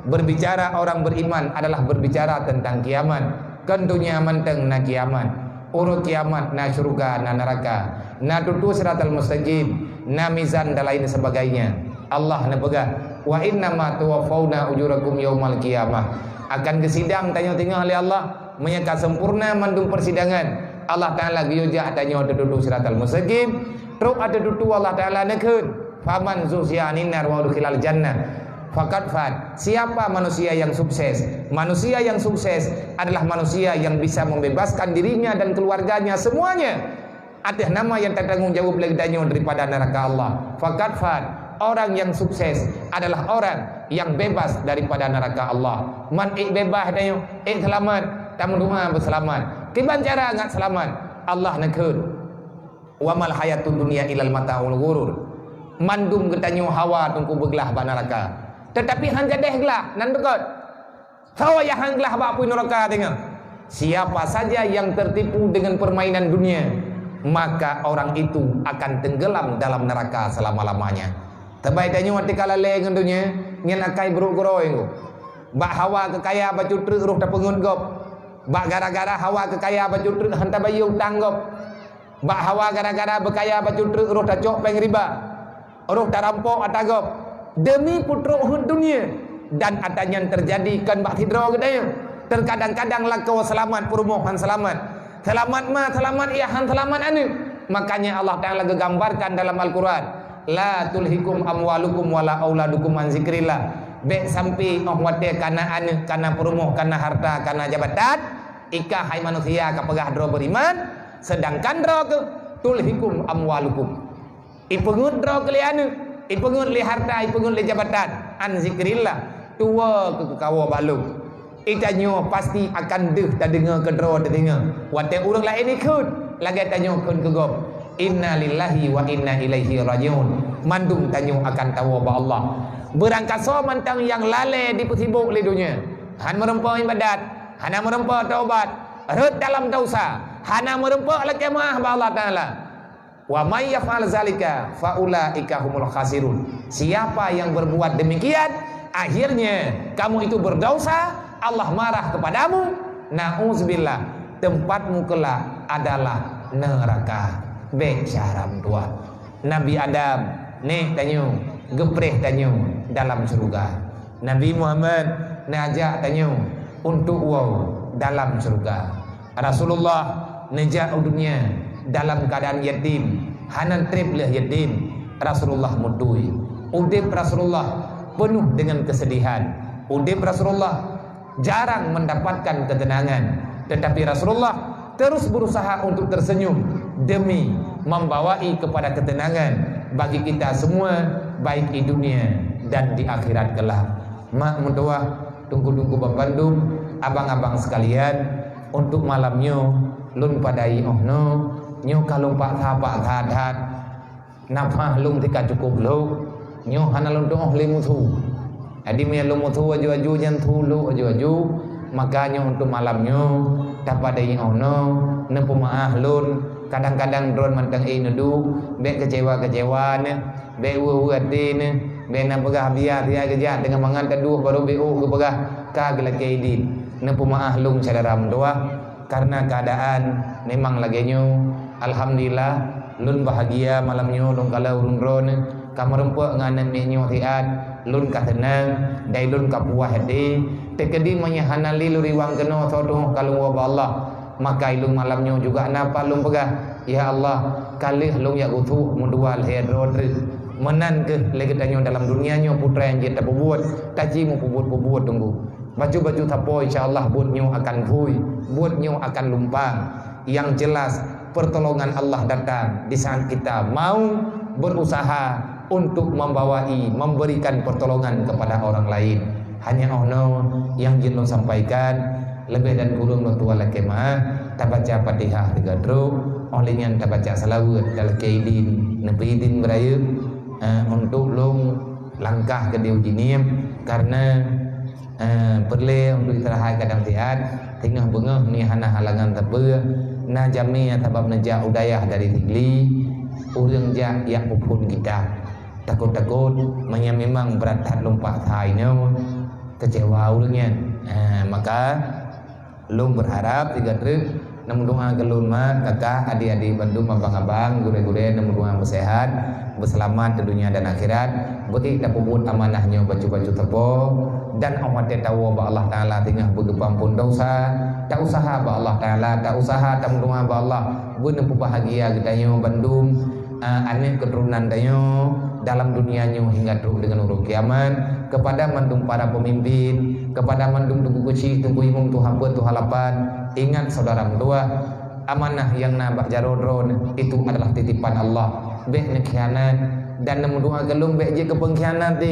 S1: Berbicara orang beriman adalah berbicara tentang kiamat. Kentunya menteng na kiamat, urut kiamat na surga na neraka, na tutu siratal mustaqim, na mizan dan lain sebagainya. Allah na pegang wa inna ma tuwaffawna ujurakum yaumal qiyamah. Akan kesidang tanya tengah oleh Allah menyeka sempurna mandung persidangan. Allah Taala giyuja tanya tutu siratal mustaqim. Terus ada tutu Allah Taala nekeun faman zuhziyanin nar wa udkhilal jannah. Fakat siapa manusia yang sukses? Manusia yang sukses adalah manusia yang bisa membebaskan dirinya dan keluarganya semuanya atas nama yang tertanggung jawab legdanya daripada neraka Allah. Fakat orang yang sukses adalah orang yang bebas daripada neraka Allah. Man bebas dayo selamat, tamu doa berselamat. Kiban cara ngat selamat? Allah nekeun. Wa mal hayatud dunya ilal mataul ghurur. Mandum getanyo hawa tungku beglah ba neraka. Tetapi han jadeh gelah nan dekat. Tahu ya han gelah bak pun neraka tengah. Siapa saja yang tertipu dengan permainan dunia, maka orang itu akan tenggelam dalam neraka selama-lamanya. Terbaik tanya waktu kala le dengan dunia, ngen akai beruk-geroi engko. Bak hawa kekaya baju truk roh ta pengun gop. Bak gara-gara hawa kekaya baju truk hantar bayu tanggop. Bak hawa gara-gara berkaya baju truk roh ta cok peng riba. Roh ta rampok atagop. Demi putra dunia dan adanya yang terjadi kan bak hidro gedanya. Terkadang-kadang lah kau selamat permohon selamat. Selamat mah selamat iya han selamat anu. Makanya Allah Taala gambarkan dalam Al-Qur'an, la tulhikum amwalukum wala auladukum an zikrillah. Bek sampai wate kana anu kana permoh kana harta kana jabatan ika hai manusia ka pegah dro beriman sedangkan dro ke tulhikum amwalukum. Ipengut dro kalian ipengun li harta, ipengun li jabatan an zikrillah tua ke kawa balu itanyo pasti akan deh tak dengar kedro tak dengar wate urang lain ikut lagi tanyo kun ke gop inna lillahi wa inna ilaihi rajiun mandum tanyo akan tahu ba Allah berangkaso mantang yang lale di sibuk li dunia han merempo ibadat hana merempo taubat red dalam dosa hana merempo la kemah ba Allah Taala. Wa may yaf'al zalika faulaika humul khasirun. Siapa yang berbuat demikian, akhirnya kamu itu berdosa, Allah marah kepadamu. Nauzubillah, tempatmu kelak adalah neraka. Becaram tua. Nabi Adam nih tanyo, gepreh tanyo dalam surga. Nabi Muhammad najak tanyo untuk wow dalam surga. Rasulullah najak dunia dalam keadaan yatim, hanan tripleh yatim. Rasulullah mudui. Udip Rasulullah penuh dengan kesedihan. Udip Rasulullah jarang mendapatkan ketenangan, tetapi Rasulullah terus berusaha untuk tersenyum demi membawai kepada ketenangan bagi kita semua, baik di dunia dan di akhirat kelak. Mak mutua tunggu-tunggu Bandung, abang-abang sekalian, untuk malamnya lun padai ohno nyo kalung pak thapak thadat napah lung tika cukup lo nyo hanalun doh limu thu adi me lumu thu aju-aju jan thu lu aju-aju makanya untuk malamnya tapadai ono nempu maah lun kadang-kadang drone mantang nudu be kecewa-kecewa ne be wuati ne be na pegah biar dia kerja dengan mangan teduh baru bu ke pegah ka gelake di nempu maah lung sadaram doa karena keadaan memang lagi nyu alhamdulillah lun bahagia malamnya lun kalau urun ron kamarempo nganan nyu tiat lun ka tenang dai lun ka puah hadi tekedi menyahanali luriwang keno sodoh kalau wa Allah maka ilung malamnya juga napa lun pegah ya Allah kalih lun ya utuh mudual hedron menan ke legetanyo dalam dunianya putra yang kita buat taji mu buat tunggu baju-baju tapo insyaallah buatnya akan vui, buatnya akan lumpang. Yang jelas pertolongan Allah datang di saat kita mau berusaha untuk memberikan pertolongan kepada orang lain. Hanya ono yang jin sampaikan lebih dan kurang lo tua lakemah tabaca Fatihah 3 druk olehnya tabaca salawat dal kaidin nabidin beraya untuk long langkah ke diuji niam karena perlu untuk istirahat kadang tiad tengah bengah ni hana halangan tabe na jami tabab naja udayah dari tigli urang ja yang pupun kita takut-takut memang berat lompat haino kecewa urangnya maka lum berharap 3 truk namun doa ke lum kakak adik-adik Bandung abang-abang gure-gure namun doa bersehat berselamat di dunia dan akhirat beti tak puput amanahnya baju-baju tebo dan awat tahu bahwa Allah Ta'ala tengah bergebam pun dosa tak usaha bahwa Allah Ta'ala tak usaha tak doa bahwa Allah benar bahagia kita nyo Bandung aneh keturunan dayo dalam dunianya hingga terus dengan urut kiamat kepada mandung para pemimpin kepada mandung tubuh kecil tubuh imum tu hamba tu halapan ingat saudara mentua amanah yang nabak jarodron itu adalah titipan Allah bek nekhianat dan nemu doa gelung bek je ke pengkhianat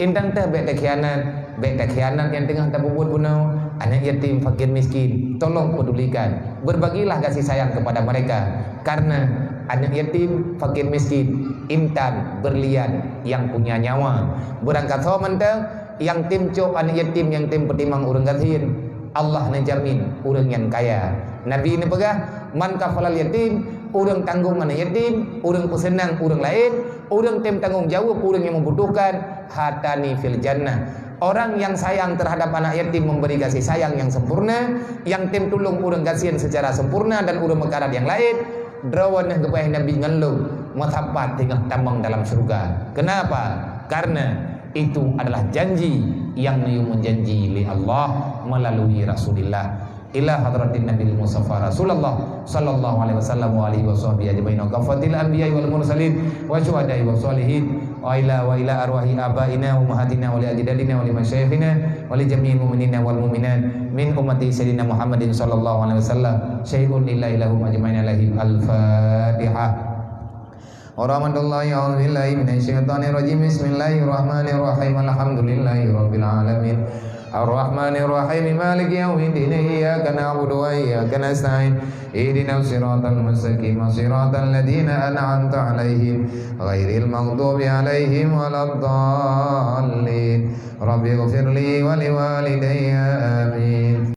S1: intang teh bek khianat yang tengah tabubut punau anak yatim fakir miskin tolong pedulikan berbagilah kasih sayang kepada mereka karena anak yatim fakir miskin intan berlian yang punya nyawa berangkat so mentang yang tim cok anak yatim yang tim petimang urang gatin Allah najamin urang yang kaya Nabi ini pegah man kafalal yatim urang tanggung anak yatim urang pesenang urang lain urang tim tanggung jawab urang yang membutuhkan hatani fil jannah. Orang yang sayang terhadap anak yatim memberi kasih sayang yang sempurna, yang tim tulung urang kasihan secara sempurna dan urang mekarat yang lain drawanah kepada Nabi ngeluh matapat tinggal tambang dalam surga. Kenapa? Karena itu adalah janji yang menjanji oleh Allah melalui Rasulullah ila hadratin Nabi Mustafa Rasulullah sallallahu alaihi wasallam wa alihi washabihi ajmain kafatil anbiya wal mursalin wa syuhada'i wa sholihin wa ila arwahi abaina wa ummahatina wa li ajdadina wa li masyayikhina wa li jami'il mu'minina wal mu'minat min ummati sayyidina Muhammadin sallallahu alaihi wasallam syai'un lillahi lahum ajmain alaihim al-fatihah. Warahmatullahi wabarakatuh. Bismillahirrahmanirrahim. Alhamdulillahi rabbil alamin. Ar-Rahmanir-Rahim Maliki yaumiddin. Iyyaka na'budu wa iyyaka nasta'in. Ihdinas siratal mustaqim. Siratal ladzina an'amta 'alaihim ghairil maghdubi 'alaihim waladdallin. Rabbighfirli wa liwalidayya. Amin.